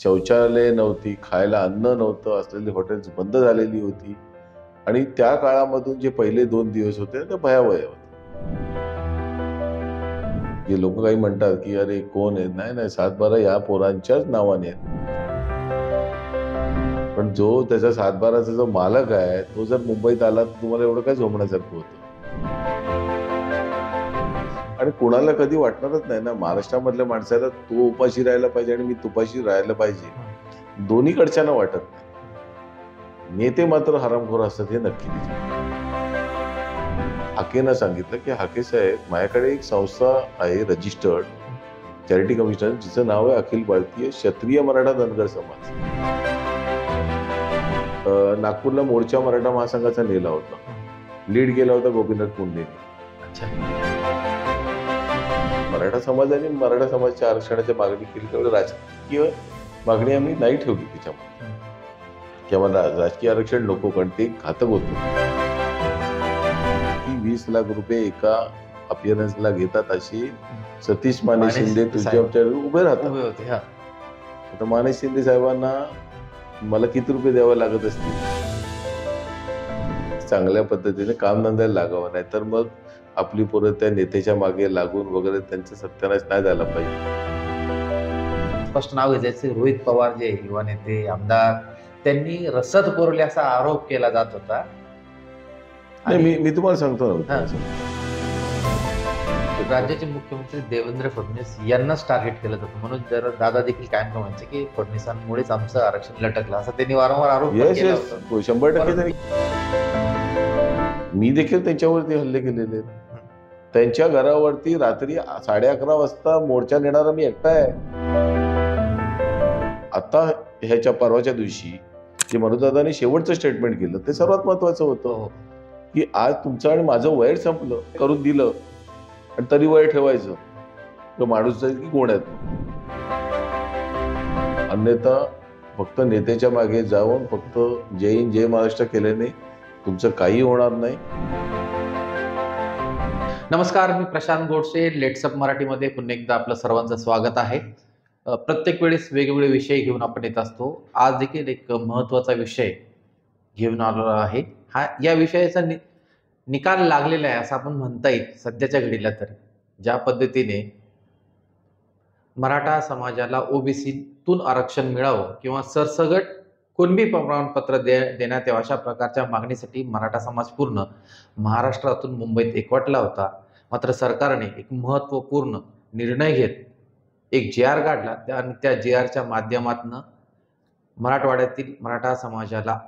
शौचालय नव्हती, खायला अन्न नव्हतं, असलेली हॉटेल्स बंद झालेली होती आणि त्या काळामधून जे पहिले 2 दिवस होते ते भयावह होते. जे लोक काही म्हणतात की अरे कोण आहे, नाही नाही 7/12 या पोरांच्याच नावाने आहे. पण जो त्याचा 7/12चा जो मालक आहे तो जर मुंबईत आला तर तुम्हाला एवढं काय झोमण्यासारखं होतं. आणि कोणाला कधी वाटणारच नाही ना, महाराष्ट्रामधल्या माणसाला तो उपाशी राहायला पाहिजे आणि मी तुपाशी राहायला पाहिजे, दोन्हीकडच्यांना वाटत नाही. नेते मात्र हरामखोर असतात हे नक्की. हाकेनं सांगितलं की हाके साहेब, माझ्याकडे एक संस्था आहे रजिस्टर्ड चॅरिटी कमिशन, जिचं नाव आहे अखिल भारतीय क्षत्रिय मराठा धनगर समाज. नागपूरला मोर्चा मराठा महासंघाचा नेला होता, लीड केला होता गोपीनाथ मुंडेंनी. मराठा समाजाने मराठा समाजाच्या आरक्षणाची मागणी केली, त्यावेळी राजकीय मागणी आम्ही नाही ठेवली त्याच्यामध्ये की आम्हाला राजकीय आरक्षण नको, कारण ते घातक होतं. 20 लाख रुपये एका अपिअरन्सला घेतात अशी सतीश माने शिंदे तुझ्या उभे राहतात. आता माने शिंदे साहेबांना मला किती रुपये द्यावे लागत असतील, चांगल्या पद्धतीने काम धंद्याला लागावं, नाहीतर मग आपली पोरं त्या नेत्याच्या मागे लागून वगैरे त्यांचा सत्यानाश नाही झाला पाहिजे. स्पष्ट नाव घेतल्याचे रोहित पवार जे युवा नेते आमदार, त्यांनी रसद पुरवली असा आरोप केला जात होता. नाही, मी तुम्हाला सांगतो ना, राज्याचे मुख्यमंत्री देवेंद्र फडणवीस यांनाच टार्गेट केलं जातं, म्हणून जर दादा देखील कायम म्हणायचे की फडणवीसांमुळेच आमचं आरक्षण लटकलं, असं त्यांनी वारंवार आरोप केला होता. 100% मी देखील त्यांच्यावरती हल्ले केलेले. त्यांच्या घरावरती रात्री 11:30 वाजता मोर्चा नेणारा मी एकटा आहे. आता ह्याच्या परवाच्या दिवशी जे मनोजदादांनी शेवटचं स्टेटमेंट केलं ते सर्वात महत्वाचं होतं की आज तुमचं आणि माझं वैर संपलं, करून दिलं आणि तरी वैर ठेवायचं, तो माणूस जाईल की कोण आहेत. अन्यथा फक्त नेत्याच्या मागे जाऊन फक्त जय हिंद जय महाराष्ट्र केल्याने तुमचं काही होणार नाही. नमस्कार, मी प्रशांत गोडसे. लेट्सअप मराठीमध्ये पुन्हा एकदा आपलं सर्वांचं स्वागत आहे. प्रत्येक वेळेस वेगवेगळे विषय घेऊन आपण येत असतो. आज देखील एक महत्त्वाचा विषय घेऊन आलेला आहे. या विषयाचा निकाल लागलेला आहे असं आपण म्हणता येईल सध्याच्या घडीला. तर ज्या पद्धतीने मराठा समाजाला ओबीसीतून आरक्षण मिळावं किंवा सरसगट कुणबी प्रमाणपत्र देण्यात यावं अशा प्रकारच्या मागणीसाठी मराठा समाज पूर्ण महाराष्ट्रातून मुंबईत एकवटला होता. मात्र सरकारने एक महत्त्वपूर्ण निर्णय घेत एक JR काढला आणि त्या JRच्या माध्यमातून मराठवाड्यातील मराठा समाजाला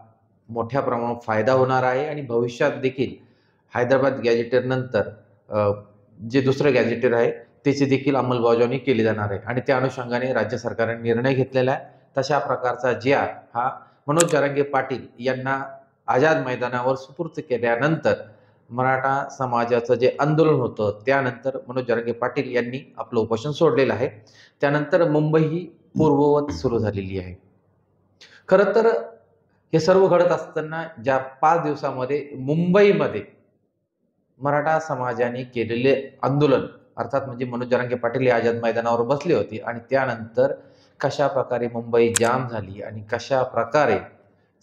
मोठ्या प्रमाणात फायदा होणार आहे आणि भविष्यात देखील हैदराबाद गॅजेटेर नंतर जे दुसरं गॅजेटेर आहे त्याची देखील अंमलबजावणी केली जाणार आहे. आणि त्या अनुषंगाने राज्य सरकारने निर्णय घेतलेला आहे. तशा प्रकारचा JR हा मनोज जरांगे पाटील यांना आझाद मैदानावर सुपूर्द केल्यानंतर मराठा समाजाचं जे आंदोलन होतं त्यानंतर मनोज जरांगे पाटील यांनी आपलं उपोषण सोडलेलं आहे. त्यानंतर मुंबई ही पूर्ववत सुरू झालेली आहे. खरं तर हे सर्व घडत असताना ज्या 5 दिवसामध्ये मुंबईमध्ये मराठा समाजाने केलेले आंदोलन, अर्थात म्हणजे मनोज जरांगे पाटील हे आझाद मैदानावर बसले होते आणि त्यानंतर कशा प्रकारे मुंबई जाम झाली आणि कशा प्रकारे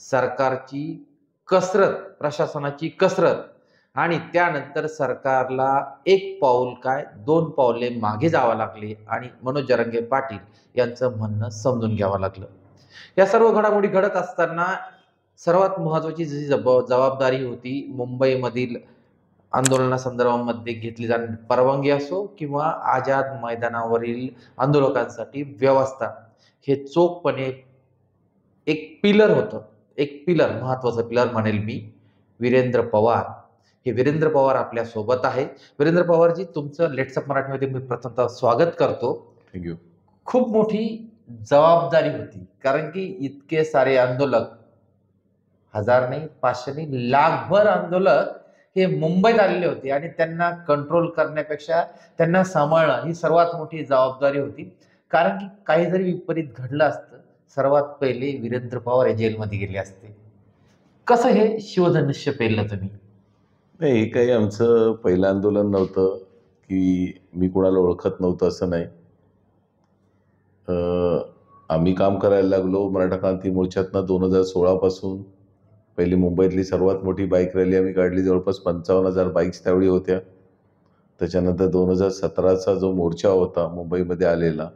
सरकारची कसरत, प्रशासनाची कसरत आणि त्यानंतर सरकारला एक पाऊल काय 2 पावले मागे जावं लागले आणि मनोज जरांगे पाटील यांचं म्हणणं समजून घ्यावं लागलं. या सर्व घडामोडी घडत असताना सर्वात महत्त्वाची जी जबाबदारी होती मुंबईमधील आंदोलनासंदर्भामध्ये घेतली जाणारी परवानगी असो किंवा आझाद मैदानावरील आंदोलकांसाठी व्यवस्था, हे चोखपणे एक पिलर होतं. एक पिलर, महत्त्वाचं पिलर म्हणेल मी, वीरेंद्र पवार. हे वीरेंद्र पवार आपल्या सोबत आहे. वीरेंद्र पवारजी, तुमचं लेट्सअप मराठीमध्ये मी प्रथमतः स्वागत करतो. थँक्यू. खूप मोठी जबाबदारी होती, कारण की इतके सारे आंदोलक, 1000 नाही, 500 नाही, लाखभर आंदोलक हे मुंबईत आलेले होते आणि त्यांना कंट्रोल करण्यापेक्षा त्यांना सांभाळणं ही सर्वात मोठी जबाबदारी होती. कारण की काही जरी विपरीत घडलं असतं, सर्वात पहिले वीरेंद्र पवार हे जेलमध्ये गेले असते. कसं हे शिवधनुष्य पेललं तुम्ही? नाही, हे काही आमचं पहिलं आंदोलन नव्हतं की मी कोणाला ओळखत नव्हतं असं नाही. आम्ही काम करायला लागलो मराठा क्रांती मोर्चातनं 2016 पासून. पहिली मुंबईतली सर्वात मोठी बाईक रॅली आम्ही काढली, जवळपास 55,000 बाईक्स त्यावेळी होत्या. त्याच्यानंतर 2017चा जो मोर्चा होता मुंबईमध्ये आलेला,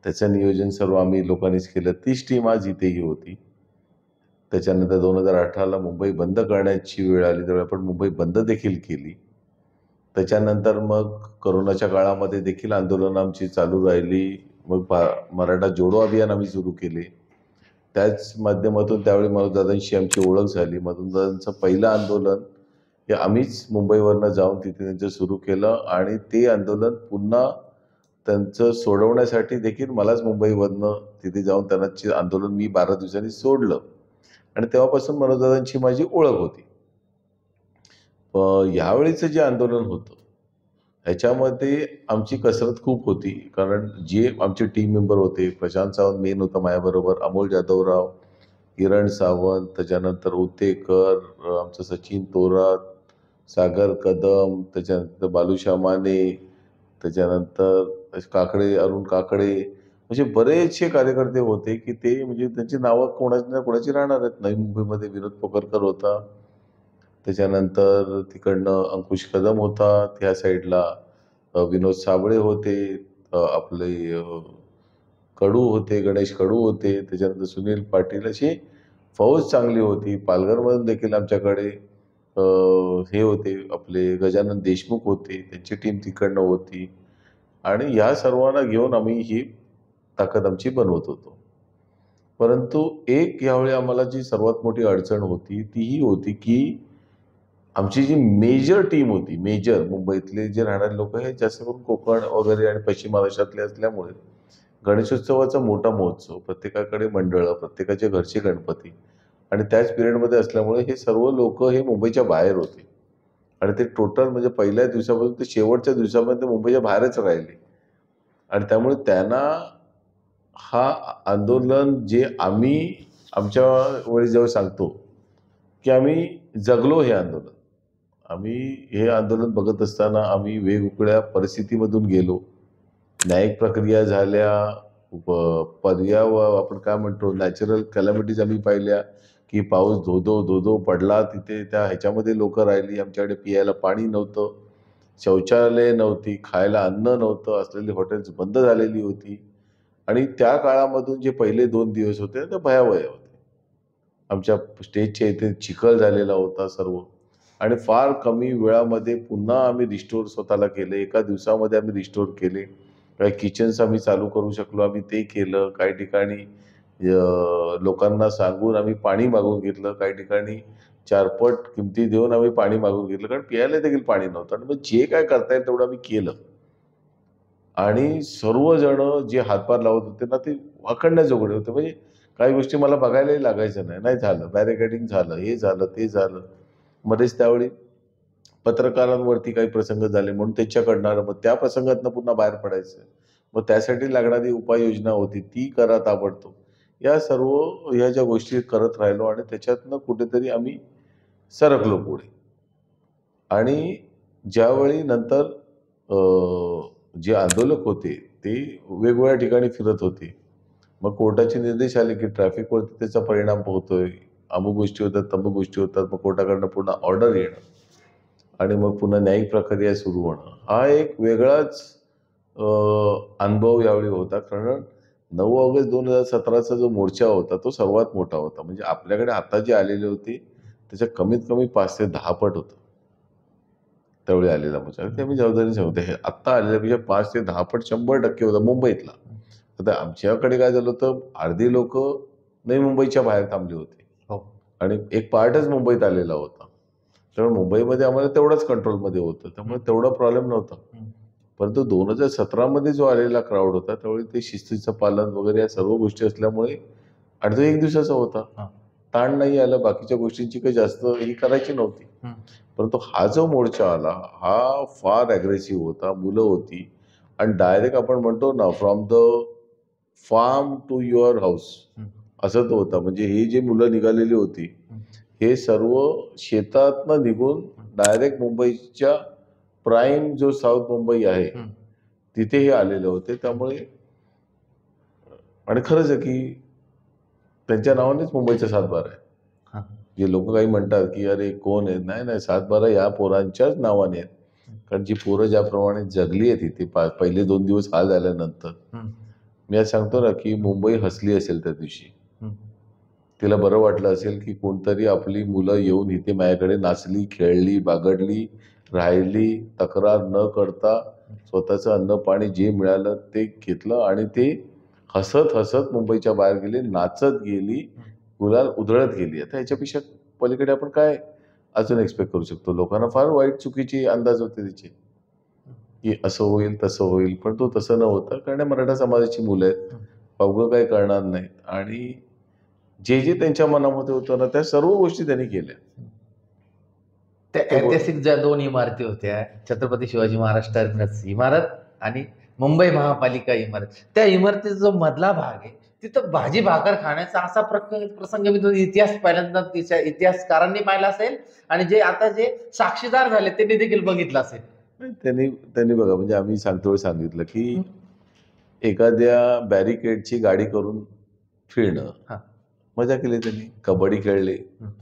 त्याचं नियोजन सर्व आम्ही लोकांनीच केलं. तीच टीम आज इथेही होती. त्याच्यानंतर 2018ला मुंबई बंद करण्याची वेळ आली, त्यावेळी आपण मुंबई बंद देखील केली. त्याच्यानंतर मग कोरोनाच्या काळामध्ये देखील आंदोलनं आमची चालू राहिली. मग मराठा जोडो अभियान आम्ही सुरू केले. त्याच माध्यमातून त्यावेळी मनोजदादांशी आमची ओळख झाली. मनोजदादांचं पहिलं आंदोलन हे आम्हीच मुंबईवरनं जाऊन तिथे त्यांचं सुरू केलं आणि ते आंदोलन पुन्हा त्यांचं सोडवण्यासाठी देखील मलाच मुंबईवरनं तिथे जाऊन त्यांचे आंदोलन मी 12 दिवसांनी सोडलं आणि तेव्हापासून मनोजदादांची माझी ओळख होती. यावेळीचं जे आंदोलन होतं ह्याच्यामध्ये आमची कसरत खूप होती, कारण जे आमचे टीम मेंबर होते, प्रशांत सावंत मेन होता माझ्याबरोबर, अमोल जाधवराव, किरण सावंत, त्याच्यानंतर उतेकर, आमचं सचिन तोरात, सागर कदम, त्याच्यानंतर बालुशा माने, त्याच्यानंतर काकडे, अरुण काकडे, म्हणजे बरेचसे कार्यकर्ते होते की ते म्हणजे त्यांची नावं कोणाची ना कोणाची राहणार आहेत. नवी मुंबईमध्ये विनोद पोकरकर होता, त्याच्यानंतर तिकडनं अंकुश कदम होता, त्या साईडला विनोद साबळे होते, आपले कडू होते, गणेश कडू होते, त्याच्यानंतर सुनील पाटील, अशी फौज चांगली होती. पालघरमधून देखील आमच्याकडे हे होते, आपले गजानन देशमुख होते, त्यांची टीम तिकडनं होती आणि ह्या सर्वांना घेऊन आम्ही ही ताकद आमची बनवत होतो. परंतु एक यावेळी आम्हाला जी सर्वात मोठी अडचण होती ती ही होती की आमची जी मेजर टीम होती, मेजर मुंबईतले जे राहणारे लोक हे जास्त करून कोकण वगैरे आणि पश्चिम महाराष्ट्रातले असल्यामुळे गणेशोत्सवाचा मोठा महोत्सव, प्रत्येकाकडे मंडळं, प्रत्येकाचे घरचे गणपती आणि त्याच पिरियडमध्ये असल्यामुळे हे सर्व लोक हे मुंबईच्या बाहेर होते आणि ते टोटल म्हणजे पहिल्या दिवसापासून ते शेवटच्या दिवसापर्यंत मुंबईच्या बाहेरच राहिले आणि त्यामुळे त्यांना हा आंदोलन जे आम्ही आमच्या वेळी जेव्हा सांगतो की आम्ही जगलो हे आंदोलन, आम्ही हे आंदोलन बघत असताना आम्ही वेगवेगळ्या परिस्थितीमधून गेलो, न्यायिक प्रक्रिया झाल्या, आपण काय म्हणतो नॅचरल कॅलॅमिटीज आम्ही पाहिल्या की पाऊस धोधो पडला तिथे, त्या ह्याच्यामध्ये लोक राहिली, आमच्याकडे पियायला पाणी नव्हतं, शौचालय नव्हती, खायला अन्न नव्हतं, असलेली हॉटेल्स बंद झालेली होती आणि त्या काळामधून जे पहिले 2 दिवस होते ते भयावह होते. आमच्या स्टेजच्या इथे चिखल झालेला होता सर्व आणि फार कमी वेळामध्ये पुन्हा आम्ही रिस्टोर स्वतःला केले. एका दिवसामध्ये आम्ही रिस्टोर केले. काही किचन्स आम्ही चालू करू शकलो, आम्ही ते केलं. काही ठिकाणी लोकांना सांगून आम्ही पाणी मागून घेतलं, काही ठिकाणी 4 पट किमती देऊन आम्ही पाणी मागून घेतलं, कारण प्यायला देखील पाणी नव्हतं आणि मग जे काय करता येईल तेवढं आम्ही केलं आणि सर्वजण जे हातभार लावत होते ना ते वाखाणण्याजोगळे होते. म्हणजे काही गोष्टी मला बघायलाही लागायचं नाही झालं, बॅरिकेडिंग झालं, हे झालं, ते झालं. मध्येच त्यावेळी पत्रकारांवरती काही प्रसंग झाले म्हणून त्याच्याकडनं मग त्या प्रसंगातनं पुन्हा बाहेर पडायचं, मग त्यासाठी लागणारी उपाययोजना होती ती करा ताबडतोब. या सर्व ह्या ज्या गोष्टी करत राहिलो आणि त्याच्यातनं कुठेतरी आम्ही सरकलो पुढे आणि ज्यावेळी नंतर जे आंदोलक होते ते वेगवेगळ्या ठिकाणी फिरत होते. मग कोर्टाचे निर्देश आले की ट्रॅफिकवरती त्याचा परिणाम होतोय, अमुक गोष्टी होतात, तमुक गोष्टी होतात, मग कोर्टाकडनं पुन्हा ऑर्डर येणं आणि मग पुन्हा न्यायिक प्रक्रिया सुरू होणं, हा एक वेगळाच अनुभव यावेळी होता. कारण 9 ऑगस्ट 2017चा जो मोर्चा होता तो सर्वात मोठा होता. म्हणजे आपल्याकडे आता जे आलेले होते त्याच्या कमीत कमी 5 ते 10 पट होतं त्यावेळी आलेला मोर्चा. ते आम्ही जबाबदारी सांगतो, हे आत्ता आलेल्यापेक्षा 5 ते 10 पट 100% होता मुंबईतला. आता आमच्याकडे काय झालं होतं, अर्धी लोक नवी मुंबईच्या बाहेर थांबली होती आणि एक पार्टच मुंबईत आलेला होता. त्यामुळे मुंबईमध्ये आम्हाला तेवढाच कंट्रोलमध्ये होतं, त्यामुळे तेवढा प्रॉब्लेम नव्हता. परंतु 2017मध्ये जो आलेला क्राऊड होता त्यावेळी ते शिस्तीचं पालन वगैरे या सर्व गोष्टी असल्यामुळे आणि तो 1 दिवसाचा होता, ताण नाही आला, बाकीच्या गोष्टींची काही जास्त ही करायची नव्हती. परंतु हा जो मोर्चा आला हा फार ॲग्रेसिव्ह होता, मुलं होती आणि डायरेक्ट आपण म्हणतो ना from the farm to your house असं तो होता. म्हणजे ही जी मुलं निघालेली होती हे सर्व शेतातनं निघून डायरेक्ट मुंबईच्या प्राईम जो साऊथ मुंबई आहे तिथे हे आलेले होते. त्यामुळे आणि खरंच आहे की त्यांच्या नावानेच मुंबईचा 7/12 आहे. हा. जे लोक काही म्हणतात की अरे कोण आहे, नाही नाही, 7/12 या पोरांच्याच नावाने आहेत. कारण जी पोरं ज्याप्रमाणे जगली आहे तिथे पहिले 2 दिवस हाल झाल्यानंतर, मी आज सांगतो ना की मुंबई हसली असेल त्या दिवशी. तिला बरं वाटलं असेल की कोणतरी आपली मुलं येऊन इथे माझ्याकडे नाचली, खेळली, बागडली, राहिली, तक्रार न करता स्वतःचं अन्न पाणी जे मिळालं ते घेतलं आणि ते हसत हसत मुंबईच्या बाहेर गेली, नाचत गेली, गुलाल उधळत गेली. आता याच्यापेक्षा पलीकडे आपण काय अजून एक्सपेक्ट करू शकतो? लोकांना फार वाईट चुकीची अंदाज होते तिचे की असं होईल तसं होईल, पण तो तसं न होता, कारण या मराठा समाजाची मुलं आहेत, अवघं काही करणार नाहीत आणि जे जे त्यांच्या मनामध्ये होतं ना त्या सर्व गोष्टी त्यांनी केल्या. त्या ऐतिहासिक ज्या 2 इमारती होत्या, छत्रपती शिवाजी महाराज टर्मिनस इमारत आणि मुंबई महापालिका इमारत, त्या इमारतीचा जो मधला भाग आहे तिथं भाजी भाकर खाण्याचा असा प्रसंग मी तो इतिहास पहिल्यांदा तिच्या इतिहासकारांनी पाहिला असेल आणि जे आता जे साक्षीदार झाले त्यांनी देखील बघितलं असेल. त्यांनी त्यांनी बघा, म्हणजे आम्ही सांगितलं की एखाद्या बॅरिकेडची गाडी करून फिरणं, मजा केली त्यांनी. कबड्डी खेळले,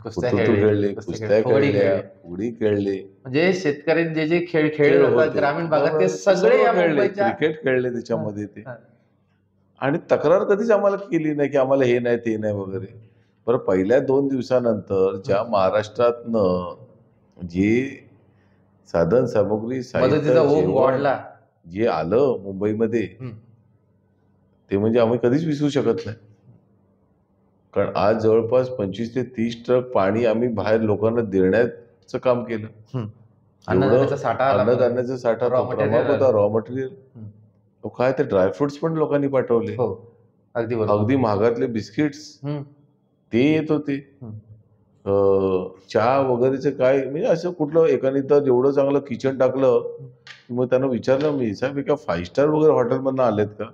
कुस्त्या खेळले, कुस्त्या खेळल्या, उडी खेळले, म्हणजे शेतकऱ्यांनी जे खेळ खेळले होते ग्रामीण भागात ते सगळे या मुंबईच्या क्रिकेट खेळले त्याच्यामध्ये ते. आणि तक्रार कधीच आम्हाला केली नाही की आम्हाला हे नाही ते नाही वगैरे. बरं, पहिल्या 2 दिवसानंतर ज्या महाराष्ट्रातनं जे साधन सामुग्री मदतीचा ओघ वाढला, जे आलं मुंबईमध्ये, ते म्हणजे आम्ही कधीच विसरू शकत नाही. कारण आज जवळपास 25 ते 30 ट्रक पाणी आम्ही बाहेर लोकांना देण्याचं काम केलं. अन्नधान्याचा साठा अन्नधान्याचा साठा होता, रॉ मटेरियल काय, ते ड्रायफ्रुट्स पण लोकांनी पाठवले. अगदी महागातले बिस्किट्स ते येत होते. चहा वगैरेचं काय, म्हणजे असं कुठलं एकाने तर एवढं चांगलं किचन टाकलं. मग त्यांना विचारलं मी, साहेब एका 5 स्टार वगैरे हॉटेलमधनं आलेत का?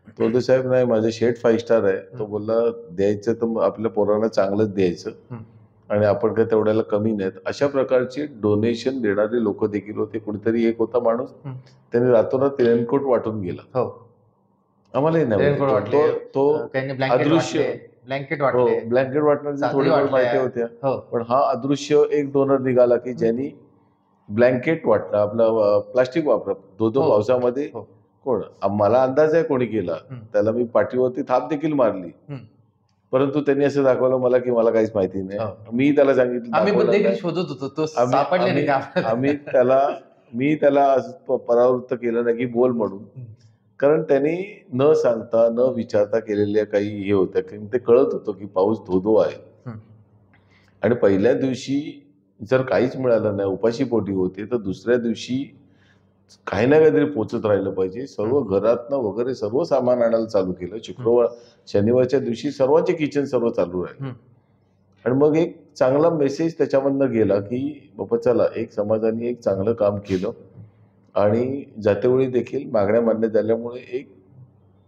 तो बोलतो, साहेब नाही, माझं शेट 5 स्टार आहे. तो बोलला द्यायचं तर आपल्या पोरांना चांगलंच द्यायचं आणि आपण काय तेवढ्याला कमी नाहीत. अशा प्रकारचे डोनेशन देणारे लोक देखील होते. कुणीतरी एक होता माणूस, त्याने रातोरात रेनकोट वाटून गेला. आम्हालाही नाही तो अदृश्य ब्लँकेट वाटण्याचे थोडेफार माहिती होत्या, पण हा अदृश्य एक डोनर निघाला की ज्यांनी ब्लँकेट वाटलं, आपलं प्लास्टिक वापरत धोधो पावसामध्ये. कोण, मला अंदाज आहे कोणी केला, त्याला मी पाठीवरती थाप देखील मारली, परंतु त्यांनी असं दाखवलं मला की मला काहीच माहिती नाही. मी त्याला सांगितलं, शोधत होतो, मी त्याला परावृत्त केलं नाही की बोल म्हणून, कारण त्यांनी न सांगता न विचारता केलेल्या काही हे होत्या. ते कळत होतं की पाऊस धोधो आहे आणि पहिल्या दिवशी जर काहीच मिळालं नाही, उपाशी पोटी होते, तर दुसऱ्या दिवशी काही ना काहीतरी पोचत राहिलं पाहिजे. सर्व घरातनं वगैरे सर्व सामान आणायला चालू केलं. शनिवारच्या दिवशी सर्वांचे किचन सर्व चालू राहिले आणि मग एक चांगला मेसेज त्याच्यामधनं गेला की बाबा चला, एक समाजाने एक चांगलं काम केलं आणि जातेवेळी देखील मागण्या मान्य झाल्यामुळे एक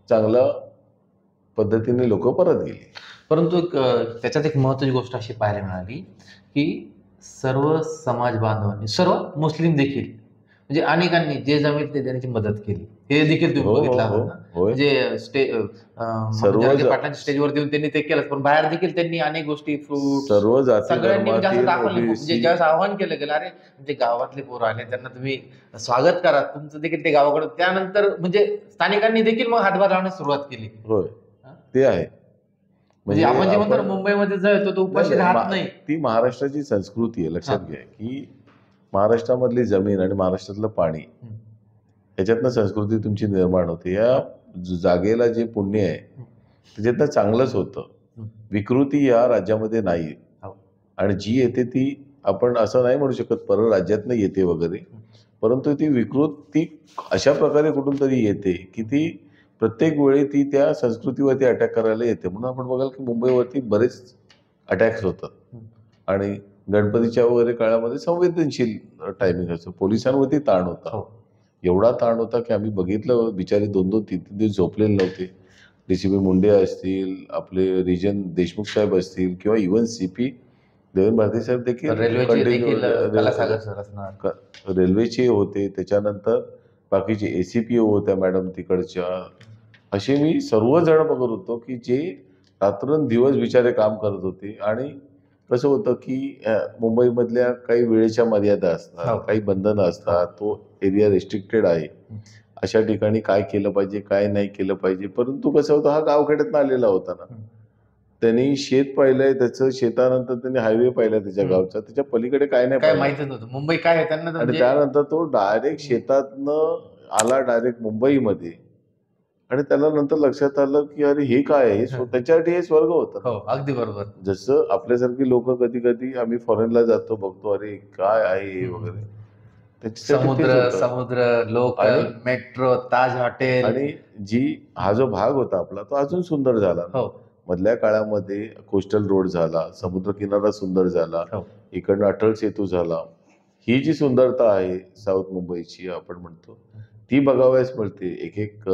चांगल्या पद्धतीने लोक परत गेली. परंतु त्याच्यात एक महत्त्वाची गोष्ट अशी पाहायला मिळाली की सर्व समाज बांधवांनी, सर्व मुस्लिम देखील, म्हणजे अनेकांनी जे जमेल ते देण्याची मदत केली. हे देखील तुम्ही बघितलं. म्हणजे पाटलांच्या स्टेजवर देऊन त्यांनी ते केलं, पण बाहेर देखील त्यांनी अनेक गोष्टी, फ्रूट, सर्व सगळ्यांनी म्हणजे दाखवलं. म्हणजे ज्यावेळेस आव्हान केलं गेलं, अरे म्हणजे गावातले पोरं आले, त्यांना तुम्ही स्वागत करा, तुमचं देखील ते गावाकडे. त्यानंतर म्हणजे स्थानिकांनी देखील मग हातभार लावण्यास सुरुवात केली. होय, ते आहे. म्हणजे आपण जे म्हणतो मुंबईमध्ये जातो तो उपाशी राहत नाही, ती महाराष्ट्राची संस्कृती आहे. लक्षात घ्या की महाराष्ट्रामधली जमीन आणि महाराष्ट्रातलं पाणी, ह्याच्यातनं संस्कृती तुमची निर्माण होते. या जागेला जे पुण्य आहे त्याच्यातनं चांगलंच होतं. विकृती या राज्यामध्ये नाही आणि जी येते ती आपण असं नाही म्हणू शकत परराज्यातनं येते वगैरे, परंतु ती विकृती अशा प्रकारे कुठून तरी येते की ती प्रत्येक वेळी ती त्या संस्कृतीवरती अटॅक करायला येते. म्हणून आपण बघाल की मुंबईवरती बरेच अटॅक्स होतात आणि गणपतीच्या वगैरे काळामध्ये संवेदनशील टायमिंग असतो. पोलिसांवरती ताण होता, एवढा ताण होता की आम्ही बघितलं, बिचारे 2-2, 3-3 दिवस झोपलेले नव्हते. DCP मुंडे असतील, आपले रिजन देशमुख साहेब असतील किंवा इव्हन CP देवेंद्र भारती साहेब देखील रेल्वेचे होते. त्याच्यानंतर बाकीचे ACPO होत्या मॅडम तिकडच्या, असे मी सर्वजण बघत होतो की जे रात्रंदिवस बिचारे काम करत होते. आणि कसं होतं की मुंबईमधल्या काही वेळेच्या मर्यादा हो. असतात, काही बंधनं असतात, तो एरिया रेस्ट्रिक्टेड आहे. हं. अशा ठिकाणी काय केलं पाहिजे, काय नाही केलं पाहिजे. परंतु कसं होतं, हा गावखेड्यातनं आलेला होता ना. हं. त्यांनी शेत पाहिलंय, त्याचं शेतानंतर त्यांनी हायवे पाहिला त्याच्या हं. गावचा, त्याच्या पलीकडे काय नाही काय पाहिलं. माहितच नव्हतं मुंबई काय आहे त्यांना तर आणि म्हणजे त्यानंतर तो डायरेक्ट शेतातनं आला डायरेक्ट मुंबईमध्ये. आणि त्याला नंतर लक्षात आलं की अरे हे काय आहे, त्याच्यासाठी हे स्वर्ग होतं. हो अगदी बरोबर. जसं आपल्यासारखी लोक कधी कधी आम्ही फॉरेनला जातो, बघतो अरे काय आहे हे वगैरे, त्याच्यासाठी तेच समुद्र होतं. समुद्र लोकल आणि मेट्रो ताज हॉटेल. आणि हा जो भाग होता आपला, तो अजून सुंदर झाला. हो मधल्या काळामध्ये कोस्टल रोड झाला, समुद्रकिनारा सुंदर झाला, हो इकडनं अटल सेतू झाला. ही जी सुंदरता आहे साऊथ मुंबईची आपण म्हणतो, ती बघावयास मिळते. एक एक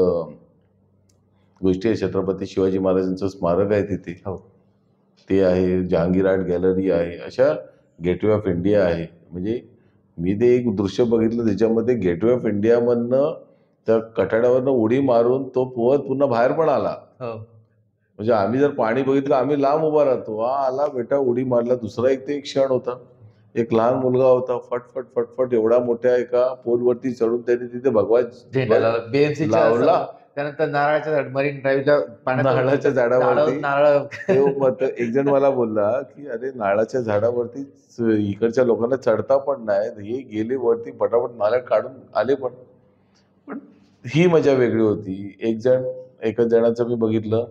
गोष्टी आहे. छत्रपती शिवाजी महाराजांचं स्मारक आहे तिथे, हो ते आहे. जहांगीर आर्ट गॅलरी आहे. अशा गेटवे ऑफ इंडिया आहे. म्हणजे मी ते एक दृश्य बघितलं, त्याच्यामध्ये गेटवे ऑफ इंडिया मधनं त्या कठाड्यावरनं उडी मारून तो पोहत पुन्हा बाहेर पण आला. हो म्हणजे आम्ही जर पाणी बघितलं, आम्ही लांब उभा राहतो, हा आला बेटा उडी मारला. दुसरा एक ते एक क्षण होता, एक लहान मुलगा होता, फटफट फटफट एवढा मोठ्या एका पोलवरती चढून त्याने तिथे भगवा झेंडा लावला बीएमसीच्या लावला. त्यानंतर नारळाच्या झाड मरीन ड्राईव्हच्या नारळाच्या झाडावरती. नारळ एक जण मला बोलला की अरे नारळाच्या झाडावरती इकडच्या लोकांना चढता पण नाही, हे गेले वरती फटाफट नारळ काढून आले. पण ही मजा वेगळी होती. एकच जणाचं मी बघितलं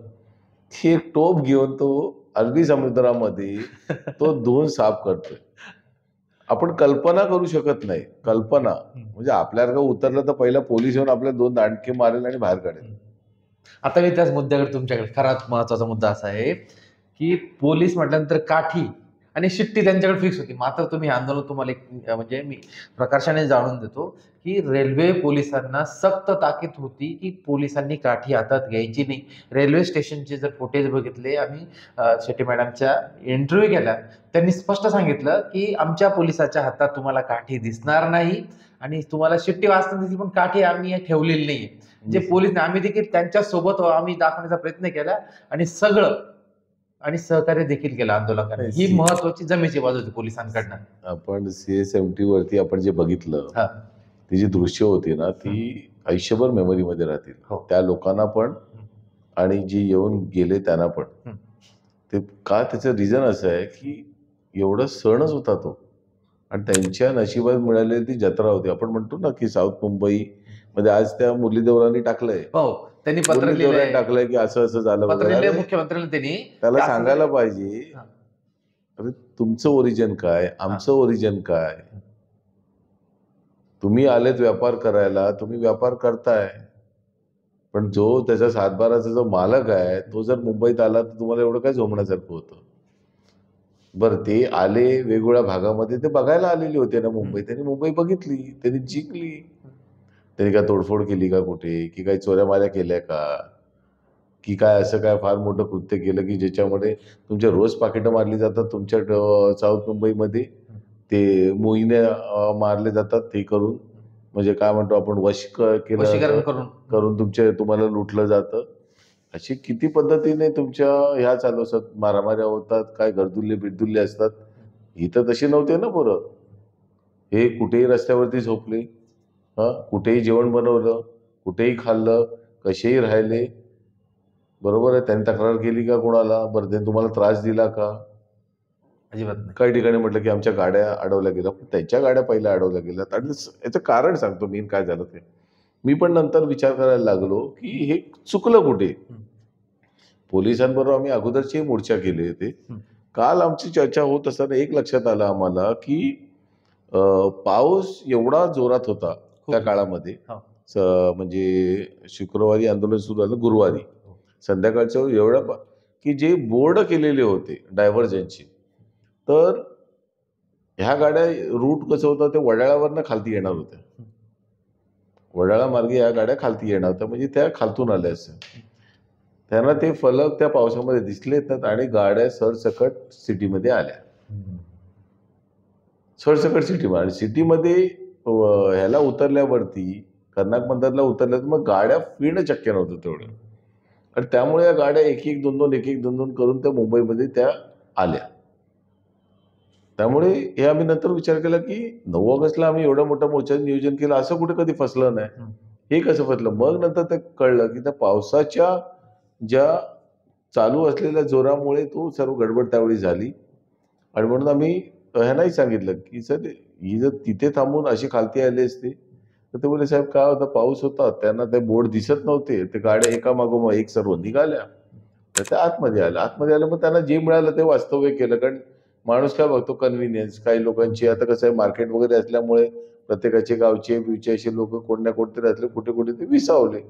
की एक टोप घेऊन तो अरबी समुद्रामध्ये तो धुवून साफ करतोय. आपण कल्पना करू शकत नाही. कल्पना म्हणजे आपल्यासारखं उतरलं तर पहिला पोलीस येऊन आपल्या 2 दांडके मारेल आणि बाहेर काढेल. आता मी त्याच मुद्द्याकडे तुमच्याकडे खराच महत्वाचा मुद्दा असा आहे की पोलीस म्हटल्यानंतर काठी आणि शिट्टी त्यांच्याकडे फिक्स होती. मात्र तुम्ही आंदोलन तुम्हाला एक म्हणजे मी प्रकर्षाने जाणून देतो की रेल्वे पोलिसांना सक्त ताकीद होती की पोलिसांनी काठी हातात घ्यायची नाही. रेल्वे स्टेशनचे जर फुटेज बघितले आम्ही शेट्टी मॅडमच्या इंटरव्ह्यू केला, त्यांनी स्पष्ट सांगितलं की आमच्या पोलिसाच्या हातात तुम्हाला काठी दिसणार नाही आणि तुम्हाला शिट्टी वाजताना दिसली पण काठी आम्ही ठेवलेली नाही. जे पोलीस आम्ही देखील त्यांच्या सोबत आम्ही दाखवण्याचा प्रयत्न केला आणि सहकार्य देखील केलं आंदोलकांनी. ही महत्वाची जमेची बाजू होती पोलिसांकडनं. आपण CSMT वरती आपण जे बघितलं, ती जी दृश्य होती ना, ती आयुष्यभर मेमरीमध्ये राहतील. त्या लोकांना पण आणि जी येऊन गेले त्यांना पण. ते का, त्याचं रिझन असं आहे की एवढा सणच होता तो आणि त्यांच्या नशिबात मिळालेली ती जत्रा होती. आपण म्हणतो ना की साऊथ मुंबई मध्ये आज त्या मुरली देवरांनी टाकलंय, त्यांनी पत्र लिहिलंय टाकलंय की असं असं झालं वगैरे. मुख्यमंत्र्यांना त्यांनी त्याला सांगायला पाहिजे अरे तुमचं ओरिजिन काय, आमचं ओरिजिन काय. तुम्ही आलेत व्यापार करायला, तुम्ही व्यापार करताय, पण जो त्याच्या सातबाराचा जो मालक आहे तो जर मुंबईत आला तर तुम्हाला एवढं काय झोमण्यासारखं होतं. बरं, ते आले वेगवेगळ्या भागामध्ये, ते बघायला आलेले होते ना मुंबई. त्यांनी मुंबई बघितली, त्यांनी जिंकली. त्यांनी काय तोडफोड केली का कुठे, की काही चोऱ्या माऱ्या केल्या का, की काय असं काय फार मोठं कृत्य केलं की ज्याच्यामध्ये तुमच्या रोज पाकिटं मारली जातात तुमच्या साऊथ मुंबईमध्ये. ते मोहिने मारले जातात ते करून, म्हणजे काय म्हणतो आपण वशीकरण करून तुम्हाला लुटलं जातं. अशी किती पद्धतीने तुमच्या ह्या चालू असतात, मारामाऱ्या होतात, काय घरदुल्ले बिरदुल्ले असतात. इथं तशी नव्हते ना पोरं. हे कुठेही रस्त्यावरती झोपले, कुठेही जेवण बनवलं, कुठेही खाल्लं, कसेही राहिले. बरोबर आहे. त्यांनी तक्रार केली का कोणाला, बरं त्यांनी तुम्हाला त्रास दिला का? अजिबात नाही. काही ठिकाणी म्हटलं की आमच्या गाड्या अडवल्या गेल्या, पण त्यांच्या गाड्या पहिल्या अडवल्या गेल्यात. आणि याचं कारण सांगतो मी काय झालं ते. मी पण नंतर विचार करायला लागलो की हे चुकलं कुठे. पोलिसांबरोबर आम्ही अगोदरची मोर्चा केले होते. काल आमची चर्चा होत असताना एक लक्षात आलं आम्हाला की पाऊस एवढा जोरात होता त्या काळामध्ये. म्हणजे शुक्रवारी आंदोलन सुरू झालं, गुरुवारी संध्याकाळच्या एवढं की जे बोर्ड केलेले होते डायव्हर्जनचे, तर ह्या गाड्या रूट कसं होतं, ते वडाळ्यावरनं खालती येणार होत्या. वडाळा मार्गे ह्या गाड्या खालती येणार होत्या, म्हणजे त्या खालतून आल्या असं. त्यांना ते फलक त्या पावसामध्ये दिसलेत नाहीत आणि गाड्या सरसकट सिटीमध्ये आल्या. सरसकट सिटीमध्ये. आणि सिटीमध्ये ह्याला उतरल्यावरती, कर्नाक बंदरला उतरल्या, मग गाड्या फिरणं शक्य नव्हतं तेवढं. आणि त्यामुळे या गाड्या एक एक दोन दोन करून त्या मुंबईमध्ये त्या आल्या. त्यामुळे हे आम्ही नंतर विचार केला की 9 ऑगस्टला आम्ही एवढं मोठं मोर्चाचं नियोजन केलं, असं कुठे कधी फसलं नाही. हे कसं फसलं? मग नंतर ते कळलं की त्या पावसाच्या ज्या चालू असलेल्या जोरामुळे तो सर्व गडबड त्यावेळी झाली. आणि म्हणून आम्ही ह्यांनाही सांगितलं की सर, ही जर तिथे थांबून अशी खालती आली असती तर ते बोलले, साहेब काय होता, पाऊस होता, त्यांना ते बोर्ड दिसत नव्हते, ते गाड्या एका मागोमाग एक सर्व निघाल्या, तर त्या आतमध्ये आलं. मग त्यांना जे मिळालं ते वास्तव्य केलं. कारण माणूस काय बघतो, कन्व्हिनियन्स. काही लोकांची आता कसं आहे, मार्केट वगैरे असल्यामुळे प्रत्येकाचे गावचे बिवचे असे लोक कोण ना कोणतरी असले, कुठे कुठे ते विसावले.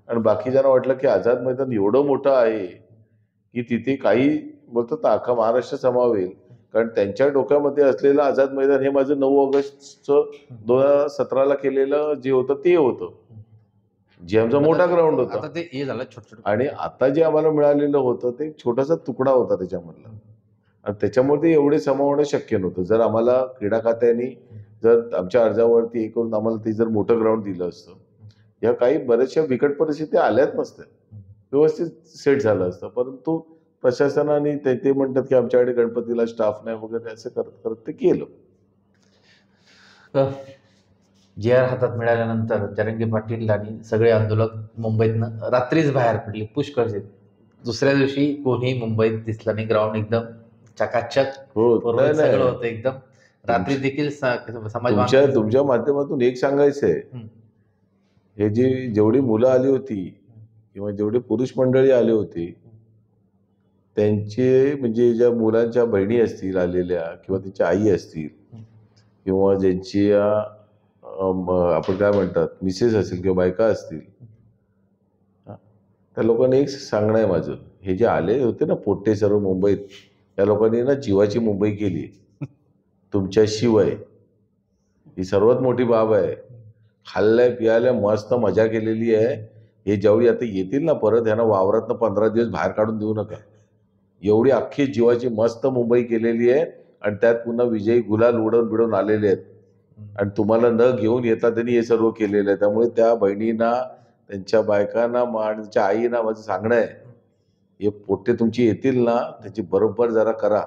आणि बाकीच्यांना वाटलं की आझाद मैदान एवढं मोठं आहे की तिथे काही बोलतात अख्खा महाराष्ट्र समावेल. कारण त्यांच्या डोक्यामध्ये असलेलं आझाद मैदान हे माझं 9 ऑगस्टचं 2017ला केलेलं जे होतं ते होतं, जे आमचा मोठा ग्राउंड होता. आता ते हे झालं छोट छोट. आणि आता जे आम्हाला मिळालेलं होतं ते एक छोटासा तुकडा होता त्याच्यामधला. आणि त्याच्यामुळे ते एवढे समावणं शक्य नव्हतं. जर आम्हाला क्रीडा खात्याने जर आमच्या अर्जावरती हे करून आम्हाला ते जर मोठं ग्राउंड दिलं असतं, या काही बऱ्याचशा बिकट परिस्थिती आल्याच नसत्या, व्यवस्थित सेट झालं असतं. परंतु प्रशासनाने ते म्हणतात की आमच्याकडे गणपतीला स्टाफ नाही वगैरे, असं करत करत ते केलं. JR हातात मिळाल्यानंतर जरांगे पाटील आणि सगळे आंदोलक मुंबईतनं रात्रीच बाहेर पडले, पुष्कळचे. दुसऱ्या दिवशी कोणी मुंबईत दिसलं नाही, ग्राउंड एकदम चकाचक हो, नाही सगळं नाही, होतं एकदम. रात्री देखील समाज तुमच्या माध्यमातून एक सांगायचंय, हे जेवढी मुलं आली होती किंवा जेवढे पुरुष मंडळी आले होते, त्यांचे म्हणजे ज्या मुलांच्या बहिणी असतील आलेल्या किंवा त्यांच्या आई असतील किंवा ज्यांची आपण काय म्हणतात मिसेस असतील किंवा बायका असतील, त्या लोकांनी एक सांगणं आहे माझं, हे जे आले होते ना पोट्टे सर्व मुंबईत, त्या लोकांनी ना जीवाची मुंबई केली तुमच्याशिवाय. ही सर्वात मोठी बाब आहे. खाल्ल्या पियाल्या मस्त मजा केलेली आहे. हे ज्यावेळी आता येतील ना परत, ह्यांना वावरातनं 15 दिवस बाहेर काढून देऊ नका. एवढी अख्खी जीवाची मस्त मुंबई केलेली आहे आणि त्यात पुन्हा विजयी गुलाल उडवून बिडवून आलेले आहेत. आणि तुम्हाला न घेऊन येता त्यांनी हे सर्व केलेलं आहे. त्यामुळे त्या बहिणींना, त्यांच्या बायकांना आणि त्यांच्या आईना माझं सांगणं आहे, हे पोट्टे तुमची येतील ना, त्याची बरोबर जरा करा.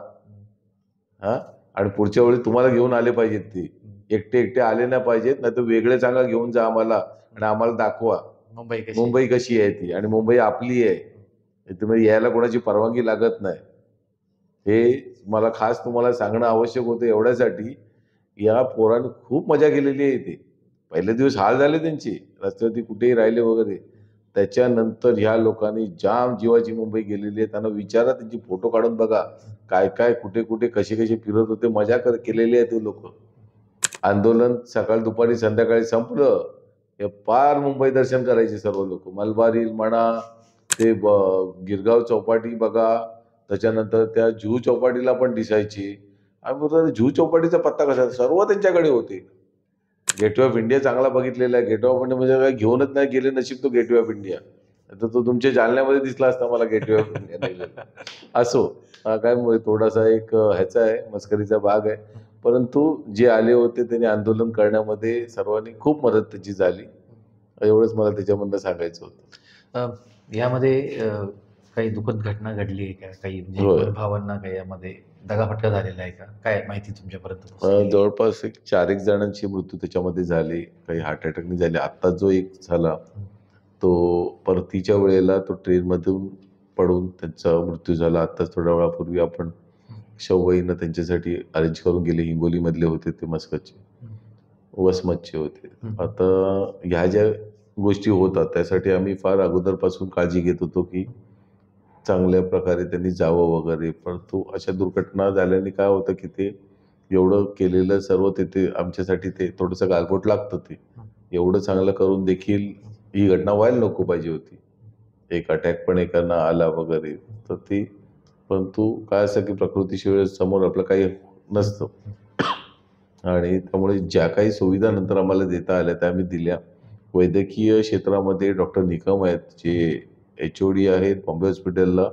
आणि पुढच्या वेळी तुम्हाला घेऊन आले पाहिजेत. ते एकटे एकटे आले नाही पाहिजेत, नाही तर वेगळे सांगा घेऊन जा आम्हाला आणि आम्हाला दाखवा मुंबई कशी आहे ती. आणि मुंबई आपली आहे, तुम्ही यायला कोणाची परवानगी लागत नाही. हे मला खास तुम्हाला सांगणं आवश्यक होतं एवढ्यासाठी. या पोरांनी खूप मजा केलेली आहे इथे. पहिले दिवस हाल झाले त्यांचे, रस्त्यावरती कुठेही राहिले वगैरे. त्याच्यानंतर ह्या लोकांनी जाम जीवाची मुंबई गेलेली आहे. त्यांना विचारा, त्यांची फोटो काढून बघा, काय काय कुठे कुठे कसे कसे फिरत होते, मजा केलेली आहे ते लोक. आंदोलन सकाळ दुपारी संध्याकाळी संपलं, हे पार मुंबई दर्शन करायचे सर्व लोक. मलबार हिल म्हणा, ते गिरगाव चौपाटी बघा, त्याच्यानंतर त्या जुहू चौपाटीला पण दिसायची. आम्ही बोलतो जुहू चौपाटीचा पत्ता कसा, सर्व त्यांच्याकडे होते. गेटवे ऑफ इंडिया चांगला बघितलेला आहे. गेटवे ऑफ इंडिया म्हणजे काय घेऊनच नाही गेले, नशीब तो गेटवे ऑफ इंडिया. तर तो तुमच्या जालन्यामध्ये दिसला असता मला गेटवे ऑफ इंडिया नाही. असो, काय थोडासा एक ह्याचा आहे, मस्करीचा भाग आहे. परंतु जे आले होते त्यांनी आंदोलन करण्यामध्ये सर्वांनी खूप मदत त्याची झाली. एवढंच मला त्याच्यामधनं सांगायचं होतं. यामध्ये काही दुःखद घटना घडली आहे का? काही म्हणजे भावांना काही यामध्ये दगाफटका झालेला आहे का? काय माहिती तुमच्यापर्यंत? जवळपास 4-1 जणांचे मृत्यू त्याच्यामध्ये झाले, काही हार्ट अटॅकने झाले. आत्ता जो एक झाला तो परतीच्या वेळेला तो ट्रेनमधून पडून त्यांचा मृत्यू झाला. आत्ताच थोड्या वेळापूर्वी आपण शववाहिनीनं त्यांच्यासाठी अरेंज करून गेले. हिंगोलीमधले होते ते, वसमतचे होते. आता ह्या ज्या गोष्टी होतात त्यासाठी आम्ही फार अगोदरपासून काळजी घेत होतो की चांगल्या प्रकारे त्यांनी जावं वगैरे. परंतु अशा दुर्घटना झाल्याने काय होतं की ते एवढं केलेलं सर्व ते आमच्यासाठी ते थोडंसं गालबोट लागतं. ते एवढं चांगलं करून देखील ही घटना व्हायला नको पाहिजे होती. एक अटॅक पण एकांना आला वगैरे, तर ती, परंतु काय असं की प्रकृतीशिवाय समोर आपलं काही नसतं. आणि त्यामुळे ज्या काही सुविधा नंतर आम्हाला देता आल्या त्या आम्ही दिल्या. वैद्यकीय क्षेत्रामध्ये डॉक्टर निकम आहेत, जे HOD आहेत बॉम्बे हॉस्पिटलला,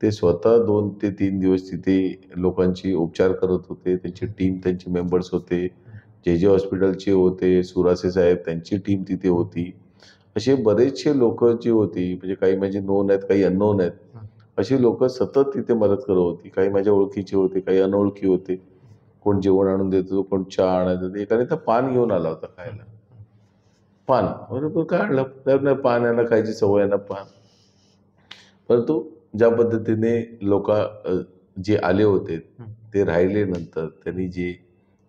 ते स्वतः 2 ते 3 दिवस तिथे लोकांची उपचार करत होते. त्यांची टीम, त्यांचे मेंबर्स होते. JJ हॉस्पिटलचे होते, सुरासे साहेब, त्यांची टीम तिथे होती. असे बरेचसे लोक जी होती, म्हणजे काही माझी नोन आहेत, काही अननोन आहेत, अशी लोक सतत तिथे मदत करत होती. काही माझ्या ओळखीचे होते, काही अनोळखी होते. कोण जेवण आणून देत होतं, कोण चहा आणत होते. एकाने तर पान घेऊन आला होता खायला. पान बरोबर काय आणलं, तर पान यांना खायची सवय आहे ना पान. परंतु ज्या पद्धतीने लोक जे आले होते ते राहिले, नंतर त्यांनी जे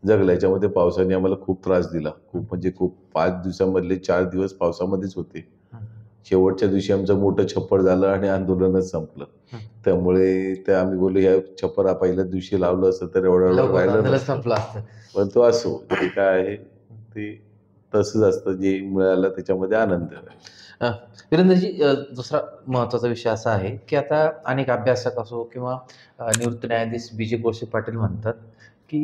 जगलं, याच्यामध्ये पावसाने आम्हाला खूप त्रास दिला. खूप म्हणजे खूप. 5 दिवसामधले 4 दिवस पावसामध्येच होते. शेवटच्या दिवशी आमचं मोठं छप्पर झालं आणि आंदोलनच संपलं. त्यामुळे ते आम्ही बोललो, या छप्पर पहिल्याच दिवशी लावलं असतं तर एवढं राहिलं नसतं. संपलं असतं. पण तो असो, जे काय आहे ते तसंच असतं. जे मिळालं त्याच्यामध्ये आनंद आहे. वीरेंद्रजी, दुसरा महत्त्वाचा विषय असा आहे की आता अनेक अभ्यासक असो किंवा निवृत्त न्यायाधीश BG कोळसे पाटील म्हणतात की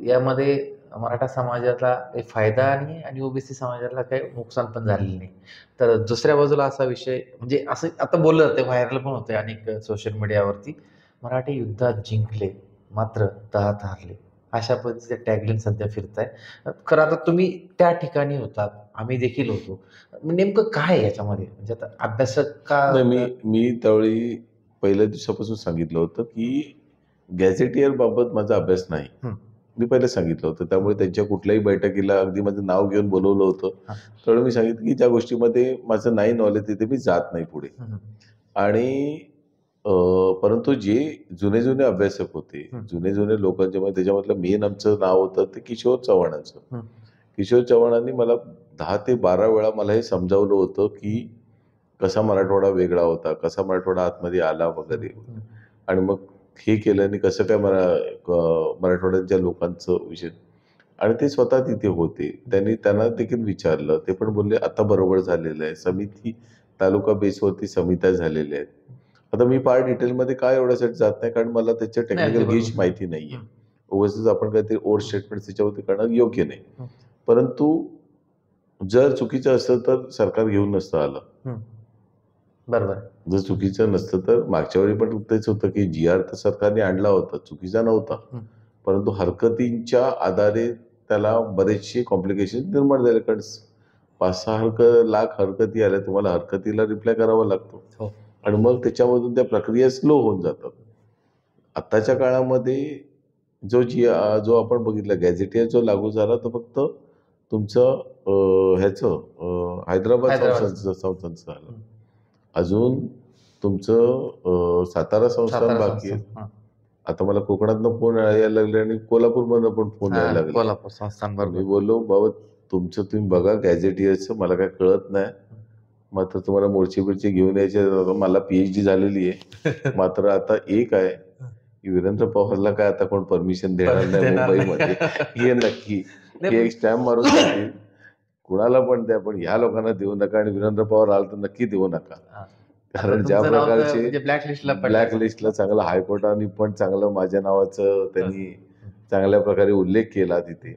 यामध्ये मराठा समाजाला काही फायदा नाही आणि OBC समाजाला काही नुकसान पण झालेलं नाही. तर दुसऱ्या बाजूला असा विषय, म्हणजे असं आता बोललं जाते, व्हायरल पण होते अनेक सोशल मीडियावरती, मराठे युद्धात जिंकले मात्र तहात हारले, अशा पद्धतीचे टॅगलाईन सध्या फिरत आहे. खरं आता तुम्ही त्या ठिकाणी होतात, आम्ही देखील होतो. नेमकं काय आहे याच्यामध्ये, म्हणजे आता अभ्यासक का? नाही, मी त्यावेळी पहिल्या दिवसापासून सांगितलं होतं की गॅझेटियर बाबत माझा अभ्यास नाही. मी पहिले सांगितलं होतं. त्यामुळे त्यांच्या कुठल्याही बैठकीला अगदी माझं नाव घेऊन बोलवलं होतं. त्यावेळी मी सांगितलं की ज्या गोष्टीमध्ये माझं नाही नॉलेज, तिथे मी जात नाही पुढे. आणि परंतु जे जुने अभ्यासक होते, जुने लोकांच्या मध्ये, त्याच्यामधलं मेन आमचं नाव होतं ते किशोर चव्हाणांचं. किशोर चव्हाणांनी मला 10 ते 12 वेळा मला हे समजावलं होतं की कसा मराठवाडा वेगळा होता, कसा मराठवाडा आतमध्ये आला वगैरे. आणि मग हे केल्याने कसं काय मराठवाड्याच्या लोकांचं विषय. आणि ते स्वतः तिथे होते. त्यांना देखील विचारलं. ते पण बोलले आता बरोबर झालेलं आहे. समिती, तालुका बेसवरती समित्या झालेल्या आहेत. आता मी फार डिटेलमध्ये काय एवढ्यासाठी जात नाही, कारण मला त्याच्या टेक्निकल गेज माहिती नाहीये. उगाचच आपण काहीतरी ओव्हर स्टेटमेंट त्याच्यावरती करणं योग्य नाही. परंतु जर चुकीचं असतं तर सरकार घेऊन नसतं आलं. बरोबर. जर चुकीचं नसतं तर मागच्या वेळी पण तेच होतं की GR तर सरकारने आणला होता, चुकीचा नव्हता. परंतु हरकतींच्या आधारे त्याला बरेचसे कॉम्प्लिकेशन निर्माण झाले. कारण 5-6 लाख हरकती आल्या, तुम्हाला हरकतीला रिप्लाय करावा लागतो. आणि मग त्याच्यामधून त्या प्रक्रिया स्लो होऊन जातात. आत्ताच्या काळामध्ये जो आपण बघितला गॅझेटियर जो लागू झाला, तो फक्त तुमचं हैदराबाद संस्थानचं झालं. अजून तुमचं सातारा संस्थान बाकी आहे. आता मला कोकणातनं फोन यायला लागले आणि कोल्हापूरमधनं पण फोन यायला लागले. कोल्हापूर संस्थान. मी बोललो, बाबा तुमचं तुम्ही बघा गॅझेटियरचं, मला काय कळत नाही. मात्र तुम्हाला मोर्चे बिर्चे घेऊन यायचे. मला PhD झालेली आहे. मात्र आता एक आहे की वीरेंद्र पवारला काय आता कोण परमिशन देणार नाही मुंबईमध्ये, हे नक्की. हे एक स्टॅम्प मारून देतील, कुणाला पण द्या, पण ह्या लोकांना देऊ नका. आणि वीरेंद्र पवार आला तर नक्की देऊ नका. कारण ज्या प्रकारचे ब्लॅकलिस्टला चांगलं हायकोर्टाने पण चांगलं माझ्या नावाचं त्यांनी चांगल्या प्रकारे उल्लेख केला तिथे.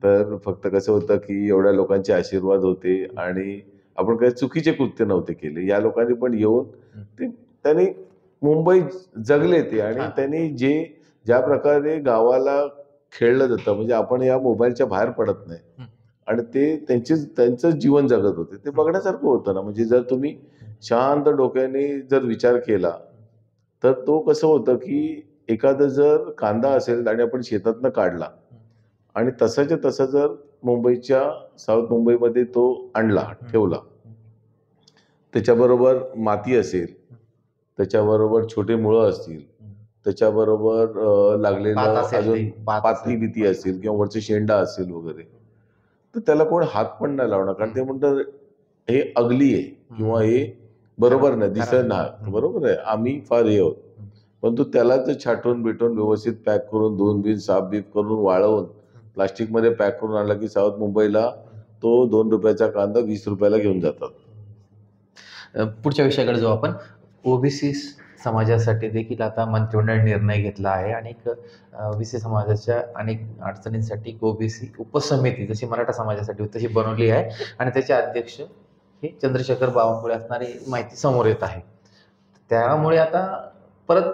तर फक्त कसं होतं की एवढ्या लोकांचे आशीर्वाद होते आणि आपण काही चुकीचे कृत्य नव्हते केले. या लोकांनी पण येऊन त्यांनी मुंबई जगले ते. आणि त्यांनी ज्या प्रकारे गावाला खेळलं जातं, म्हणजे आपण या मोबाईलच्या बाहेर पडत नाही, आणि ते त्यांचं जीवन जगत होते, ते बघण्यासारखं होतं ना. म्हणजे जर तुम्ही शांत डोक्याने जर विचार केला तर तो कसं होतं की एखादं जर कांदा असेल आणि आपण शेतातनं काढला आणि तसाच्या तसा जर मुंबईच्या साऊथ मुंबईमध्ये तो आणला, ठेवला, त्याच्याबरोबर माती असेल, त्याच्याबरोबर छोटे मुळं असतील, त्याच्याबरोबर लागलेलं अजून पातळी भीती असेल किंवा वरचे शेंडा असेल वगैरे, तर त्याला कोण हात पण नाही लावणार. कारण ते म्हणतात हे अगली आहे किंवा हे बरोबर नाही, दिसत नाही. बरोबर आहे, आम्ही फार हे आहोत. परंतु त्याला जर छाटून बिटून व्यवस्थित पॅक करून, धुवून बिन साफ बीफ करून, वाळवून प्लास्टिकमध्ये पॅक करून आणला की साऊथ मुंबईला तो 2 रुपयाचा कांदा 20 रुपयाला घेऊन जातात. पुढच्या विषयाकडे जाऊ आपण. OBC समाजासाठी देखील आता मंत्रिमंडळ निर्णय घेतला आहे. अनेक OBC समाजाच्या अनेक अडचणींसाठी OBC उपसमिती जशी मराठा समाजासाठी तशी बनवली आहे आणि त्याचे अध्यक्ष हे चंद्रशेखर बावनकुळे असणारी माहिती समोर येत आहे. त्यामुळे आता परत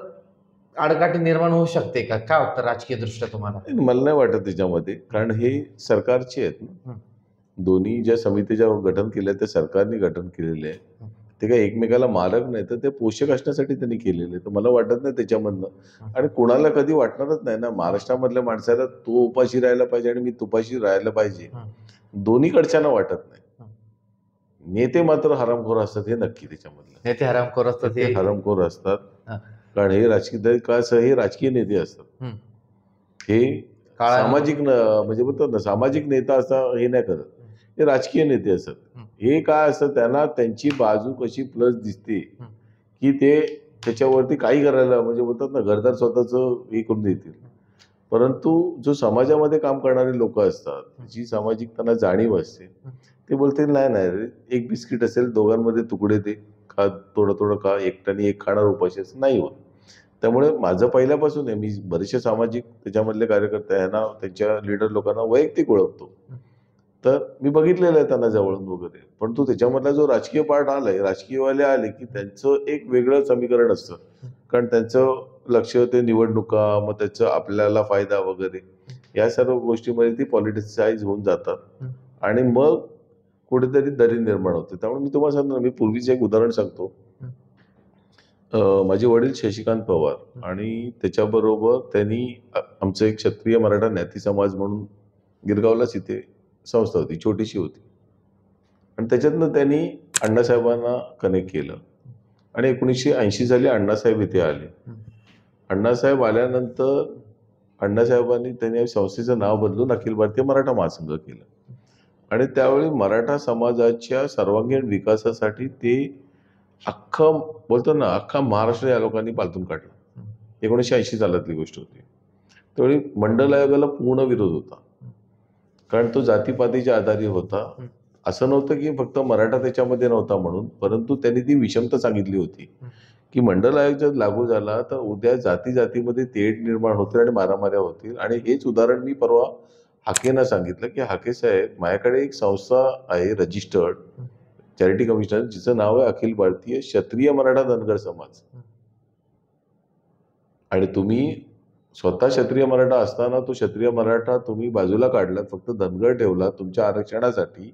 आडकाठी निर्माण होऊ शकते का? काय वाटतं राजकीय दृष्ट्या तुम्हाला? मला नाही वाटत त्याच्यामध्ये, कारण हे सरकारचे आहेत ना. दोन्ही ज्या समितीच्या गठन केल्या त्या सरकारने गठन केलेले आहे. ते काही एकमेकाला मालक नाही तर ते पोषक असण्यासाठी त्यांनी केलेले. तर मला वाटत नाही त्याच्यामधनं, आणि कोणाला कधी वाटणारच नाही ना महाराष्ट्रामधल्या माणसाला तो उपाशी राहायला पाहिजे आणि मी तुपाशी राहायला पाहिजे, दोन्हीकडच्यांना वाटत नाही. नेते मात्र हरामखोर असतात हे नक्की. त्याच्यामधलं नेते हरामखोर असतात ते हे हरामखोर असतात. हा. कारण हे राजकीय कसं हे राजकीय नेते असतात. हे काळा सामाजिक म्हणजे बोलतात ना सामाजिक नेता असं हे नाही करत, हे राजकीय नेते असतात. हे काय असतं त्यांना त्यांची बाजू कशी प्लस दिसते की ते त्याच्यावरती काही करायला म्हणजे बोलतात ना घरदार स्वतःच हे करून देतील. परंतु जो समाजामध्ये काम करणारे लोक असतात, जी सामाजिक त्यांना जाणीव असते, ते बोलतील नाही नाही रे, एक बिस्किट असेल दोघांमध्ये तुकडे ते खा, थोडं थोडं खा, एकट्याने एक खाणार उपाशी असं नाही होत. त्यामुळे माझं पहिल्यापासून आहे, मी बरेचसे सामाजिक त्याच्यामधले कार्यकर्ते यांना त्यांच्या लीडर लोकांना वैयक्तिक ओळखतो. तर मी बघितलेलं आहे त्यांना जवळून वगैरे. परंतु त्याच्यामधला जो राजकीय पार्ट आलाय, राजकीयवाले आले की त्यांचं एक वेगळं समीकरण असतं. कारण त्यांचं लक्ष ते निवडणुका, मग त्याचं आपल्याला फायदा वगैरे या सर्व गोष्टीमध्ये ती पॉलिटिसाइज होऊन जातात आणि मग कुठेतरी दरी निर्माण होते. त्यामुळे मी तुम्हाला सांगतो, मी पूर्वीचं एक उदाहरण सांगतो. माझे वडील शशिकांत पवार आणि त्याच्याबरोबर त्यांनी आमचं एक क्षत्रिय मराठा ज्ञाती समाज म्हणून गिरगावलाच इथे संस्था होती, छोटीशी होती, आणि त्याच्यातनं त्यांनी अण्णासाहेबांना कनेक्ट केलं आणि 1980 साली अण्णासाहेब इथे आले. अण्णासाहेब आल्यानंतर अण्णासाहेबांनी त्यांनी संस्थेचं नाव बदलून अखिल भारतीय मराठा महासंघ केलं आणि त्यावेळी मराठा समाजाच्या सर्वांगीण विकासासाठी ते अख्खं बोलतो ना अख्खा महाराष्ट्र या लोकांनी पालथून काढला. 1980 सालातली गोष्ट होती. त्यावेळी मंडल आयोगाला पूर्ण विरोध होता, कारण तो जातीपातीच्या आधारे होता. असं नव्हतं की फक्त मराठा त्याच्यामध्ये नव्हता म्हणून, परंतु त्यांनी ती विषमता सांगितली होती की मंडल आयोग जर लागू झाला तर उद्या जाती जातीमध्ये तेढ निर्माण होतील आणि मारामाऱ्या होतील. आणि हेच उदाहरण मी परवा हाकेंना सांगितलं की हाके साहेब, माझ्याकडे एक संस्था आहे रजिस्टर्ड चॅरिटी कमिशनर, जिचं नाव आहे अखिल भारतीय क्षत्रिय मराठा धनगर समाज, आणि तुम्ही स्वतः क्षत्रिय मराठा असताना तो क्षत्रिय मराठा तुम्ही बाजूला काढला, फक्त धनगर ठेवला तुमच्या आरक्षणासाठी,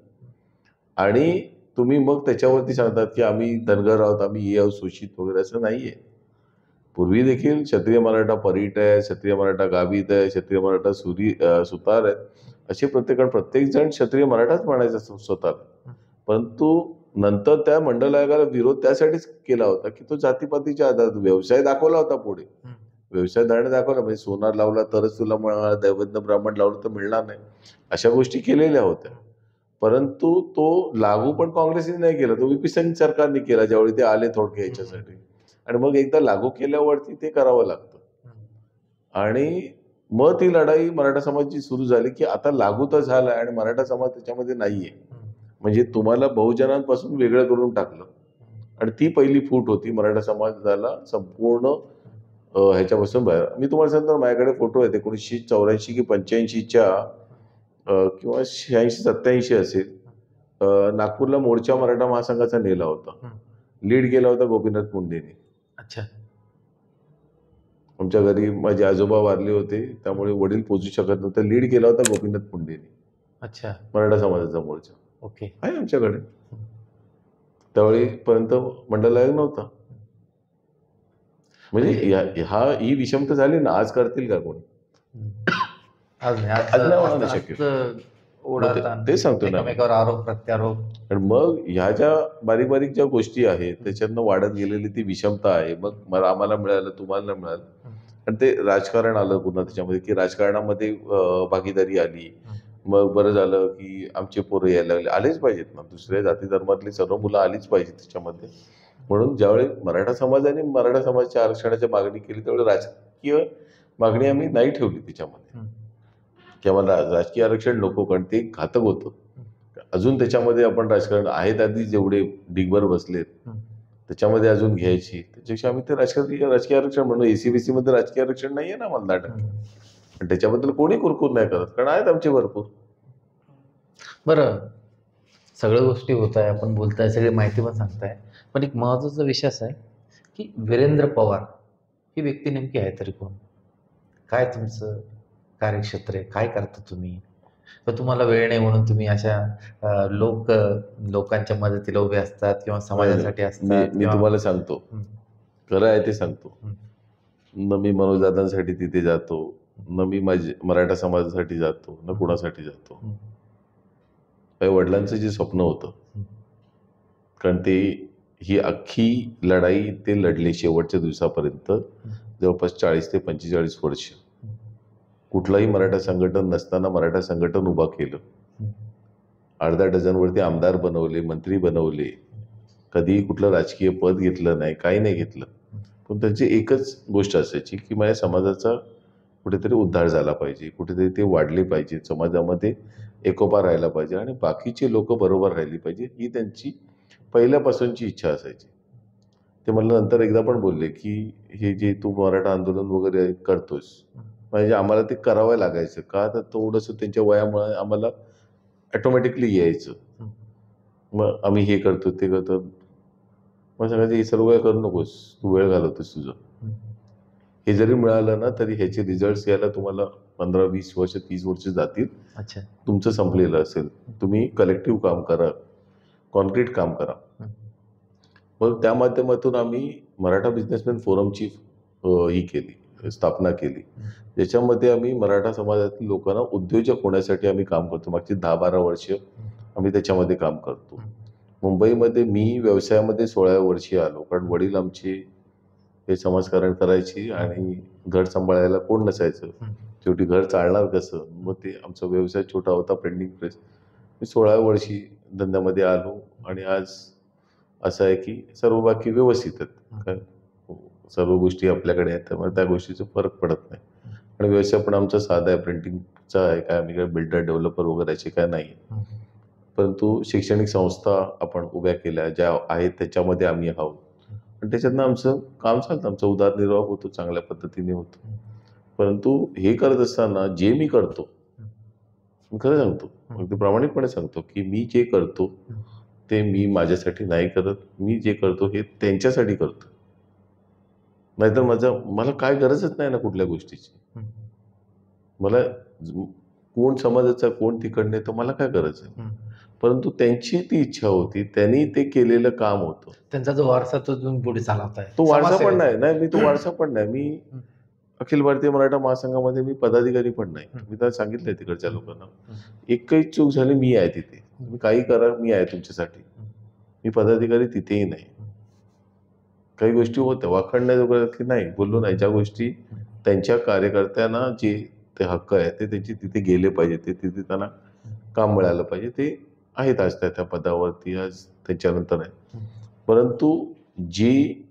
आणि तुम्ही मग त्याच्यावरती सांगतात की आम्ही धनगर आहोत, आम्ही हे आहोत शोषित वगैरे. असं नाहीये. पूर्वी देखील क्षत्रिय मराठा परीट आहे, क्षत्रिय मराठा गावित आहे, क्षत्रिय मराठा सुतार आहे, असे प्रत्येक जण क्षत्रिय मराठाच म्हणायचा स्वतःला. परंतु नंतर त्या मंडल आयोगाला विरोध त्यासाठीच केला होता की तो जातीपातीच्या आधारात व्यवसाय दाखवला होता. पुढे व्यवसाय धारणे दाखवला, म्हणजे सोनार लावला तरच तुला मिळणार, दैवज्ञ ब्राह्मण लावलं तर मिळणार नाही, अशा गोष्टी केलेल्या होत्या. परंतु तो लागू पण काँग्रेसने नाही केला, तो व्ही.पी. सिंग सरकारने केला ज्यावेळी ते आले थोडक्या याच्यासाठी. आणि मग एकदा लागू केल्यावरती ते करावं लागतं. आणि मग ती लढाई मराठा समाजाची सुरू झाली की आता लागू तर झालाय आणि मराठा समाज त्याच्यामध्ये नाहीये, म्हणजे तुम्हाला बहुजनांपासून वेगळं करून टाकलं. आणि ती पहिली फूट होती मराठा समाजाला संपूर्ण ह्याच्यापासून बाहेर. मी तुम्हाला सांगतो, माझ्याकडे फोटो आहेत 1984 की 85च्या किंवा 86-87 असेल. नागपूरला मोर्चा मराठा महासंघाचा नेला होता, लीड केला होता गोपीनाथ मुंडेने. अच्छा. आमच्या घरी माझे आजोबा वारले होते, त्यामुळे वडील पोचू शकत नव्हते, लीड केला होता गोपीनाथ मुंडेने. अच्छा. मराठा समाजाचा मोर्चा ओके. आहे आमच्याकडे. त्यावेळीपर्यंत मंडल आयोग नव्हता. म्हणजे ही विषमता झाली ना, आज करतील का कोणी? आज नाही, आज नाही होणार शक्य. ते सांगतो ना, एकमेकावर आरोप प्रत्यारोप. आणि मग ह्या ज्या बारीक बारीक ज्या गोष्टी आहेत त्याच्यातनं वाढत गेलेली ती विषमता आहे. मग मला आम्हाला मिळालं, तुम्हाला नाही मिळालं, आणि ते राजकारण आलं पुन्हा त्याच्यामध्ये, की राजकारणामध्ये भागीदारी आली. मग बरं झालं की आमचे पोरं यायला लागले, आलेच पाहिजेत ना, दुसऱ्या जाती धर्मातली सर्व मुलं आलीच पाहिजेत त्याच्यामध्ये. म्हणून ज्यावेळी मराठा समाजाने मराठा समाजाच्या आरक्षणाची मागणी केली त्यावेळी राजकीय मागणी आम्ही नाही ठेवली त्याच्यामध्ये, की आम्हाला राजकीय आरक्षण नको, कारण ते घातक होतं. अजून त्याच्यामध्ये आपण राजकारण आहेत आधी जेवढे ढिगभर बसलेत त्याच्यामध्ये अजून घ्यायची, त्याच्यापेक्षा आम्ही ते राजकीय आरक्षण म्हणून एसीबीसी मध्ये राजकीय आरक्षण नाहीये ना मला 10%, आणि त्याच्याबद्दल कोणी कुरकुर नाही करत, कारण आहेत आमचे भरपूर. बरं, सगळ्या गोष्टी होत आहे, आपण बोलताय, सगळी माहिती पण सांगताय, पण एक महत्त्वाचा विषय असा आहे की वीरेंद्र पवार ही व्यक्ती नेमकी आहे तरी कोण? काय तुमचं कार्यक्षेत्र आहे? काय करता तुम्ही? पण तुम्हाला वेळ नाही म्हणून तुम्ही अशा लोकांच्या मदतीला उभे असतात किंवा नाही, समाजासाठी नाही. मी असतात मी किंवा तुम्हाला सांगतो, हं, खरं आहे ते सांगतो. हं, न मी मनोजदादांसाठी तिथे जातो, न मी माझे मराठा समाजासाठी जातो, न कुणासाठी जातो. हं, माझ्या वडिलांचं जे स्वप्न होतं, हं, कारण ते ही अख्खी लढाई ते लढले शेवटच्या दिवसापर्यंत, जवळपास 40 ते 45 वर्ष. कुठलाही मराठा संघटन नसताना मराठा संघटन उभा केलं. अर्ध्या डझनवरती आमदार बनवले, मंत्री बनवले. कधीही कुठलं राजकीय पद घेतलं नाही, काही नाही घेतलं. पण त्यांची एकच गोष्ट असायची की माझ्या समाजाचा कुठेतरी उद्धार झाला पाहिजे, कुठेतरी ते वाढले पाहिजे, समाजामध्ये एकोपा राहिला पाहिजे आणि बाकीचे लोक बरोबर राहिली पाहिजे, ही त्यांची पहिल्यापासूनची इच्छा असायची. ते मला नंतर एकदा पण बोलले की हे जे तू मराठा आंदोलन वगैरे करतोस, म्हणजे आम्हाला ते करावं लागायचं का, तर थोडंसं त्यांच्या वयामुळे आम्हाला ऑटोमॅटिकली यायचं. मग आम्ही हे करतो ते करतो. मग सांगायचं हे सर्व करू नकोस, तू वेळ घालवतोस तुझं. हे जरी मिळालं ना तरी ह्याचे रिझल्ट यायला तुम्हाला 15-20 वर्ष 30 वर्ष जातील. अच्छा. तुमचं संपलेलं असेल. तुम्ही कलेक्टिव्ह काम करा, कॉन्क्रीट काम करा. मग त्या माध्यमातून आम्ही मराठा बिझनेसमॅन फोरमची ही केली, स्थापना केली, ज्याच्यामध्ये आम्ही मराठा समाजातील लोकांना उद्योजक होण्यासाठी आम्ही काम करतो. मागची 10-12 वर्ष आम्ही त्याच्यामध्ये काम करतो. मुंबईमध्ये मी व्यवसायामध्ये 16व्या वर्षी आलो, कारण वडील आमचे हे समाजकारण करायची आणि घर सांभाळायला कोण नसायचं. शेवटी घर चालणार कसं, मग ते आमचा व्यवसाय छोटा होता, प्रिंटिंग प्रेस. मी 16व्या वर्षी धंद्यामध्ये आलो आणि आज असं आहे की सर्व बाकी व्यवस्थित आहेत. काय सर्व गोष्टी आपल्याकडे आहेत, त्यामुळे त्या गोष्टीचा फरक पडत नाही. आणि व्यवसाय पण आमचा साधा आहे, प्रिंटिंगचा आहे. काय आम्ही काय बिल्डर डेव्हलपर वगैरे असे काय नाही. परंतु शैक्षणिक संस्था आपण उभ्या केल्या ज्या आहेत त्याच्यामध्ये आम्ही आहोत आणि त्याच्यातनं आमचं काम चालतं, आमचा उदरनिर्वाह होतो, चांगल्या पद्धतीने होतो. परंतु हे करत असताना जे मी करतो, मी खरं सांगतो, अगदी प्रामाणिकपणे सांगतो की मी जे करतो ते मी माझ्यासाठी नाही करत. मी जे करतो हे त्यांच्यासाठी करतो. नाहीतर मला काय गरजच नाही ना कुठल्या गोष्टीची. मला कोण समाजाचा कोण तिकडणे तर मला काय गरज आहे. परंतु त्यांची ती इच्छा होती, त्यांनी ते केलेलं काम होतं. त्यांचा जो वारसा तो तुम्ही पुढे चालवताय. तो वारसा पण नाही, मी तो वारसा पण नाही. मी अखिल भारतीय मराठा महासंघामध्ये मी पदाधिकारी पण नाही. मी त्याला सांगितलंय तिकडच्या लोकांना, एकही चूक झाली मी आहे तिथे, तुम्ही काही करा, मी आहे तुमच्यासाठी. मी पदाधिकारी तिथेही नाही. काही गोष्टी होत्या वाखाणण्याजोग्या की नाही, बोललो नाही. ज्या गोष्टी त्यांच्या कार्यकर्त्यांना जे ते हक्क आहे ते त्यांची तिथे गेले पाहिजे, ते तिथे त्यांना काम मिळालं पाहिजे, ते आहेत आज त्या पदावरती, आज त्याच्यानंतर आहे. परंतु जी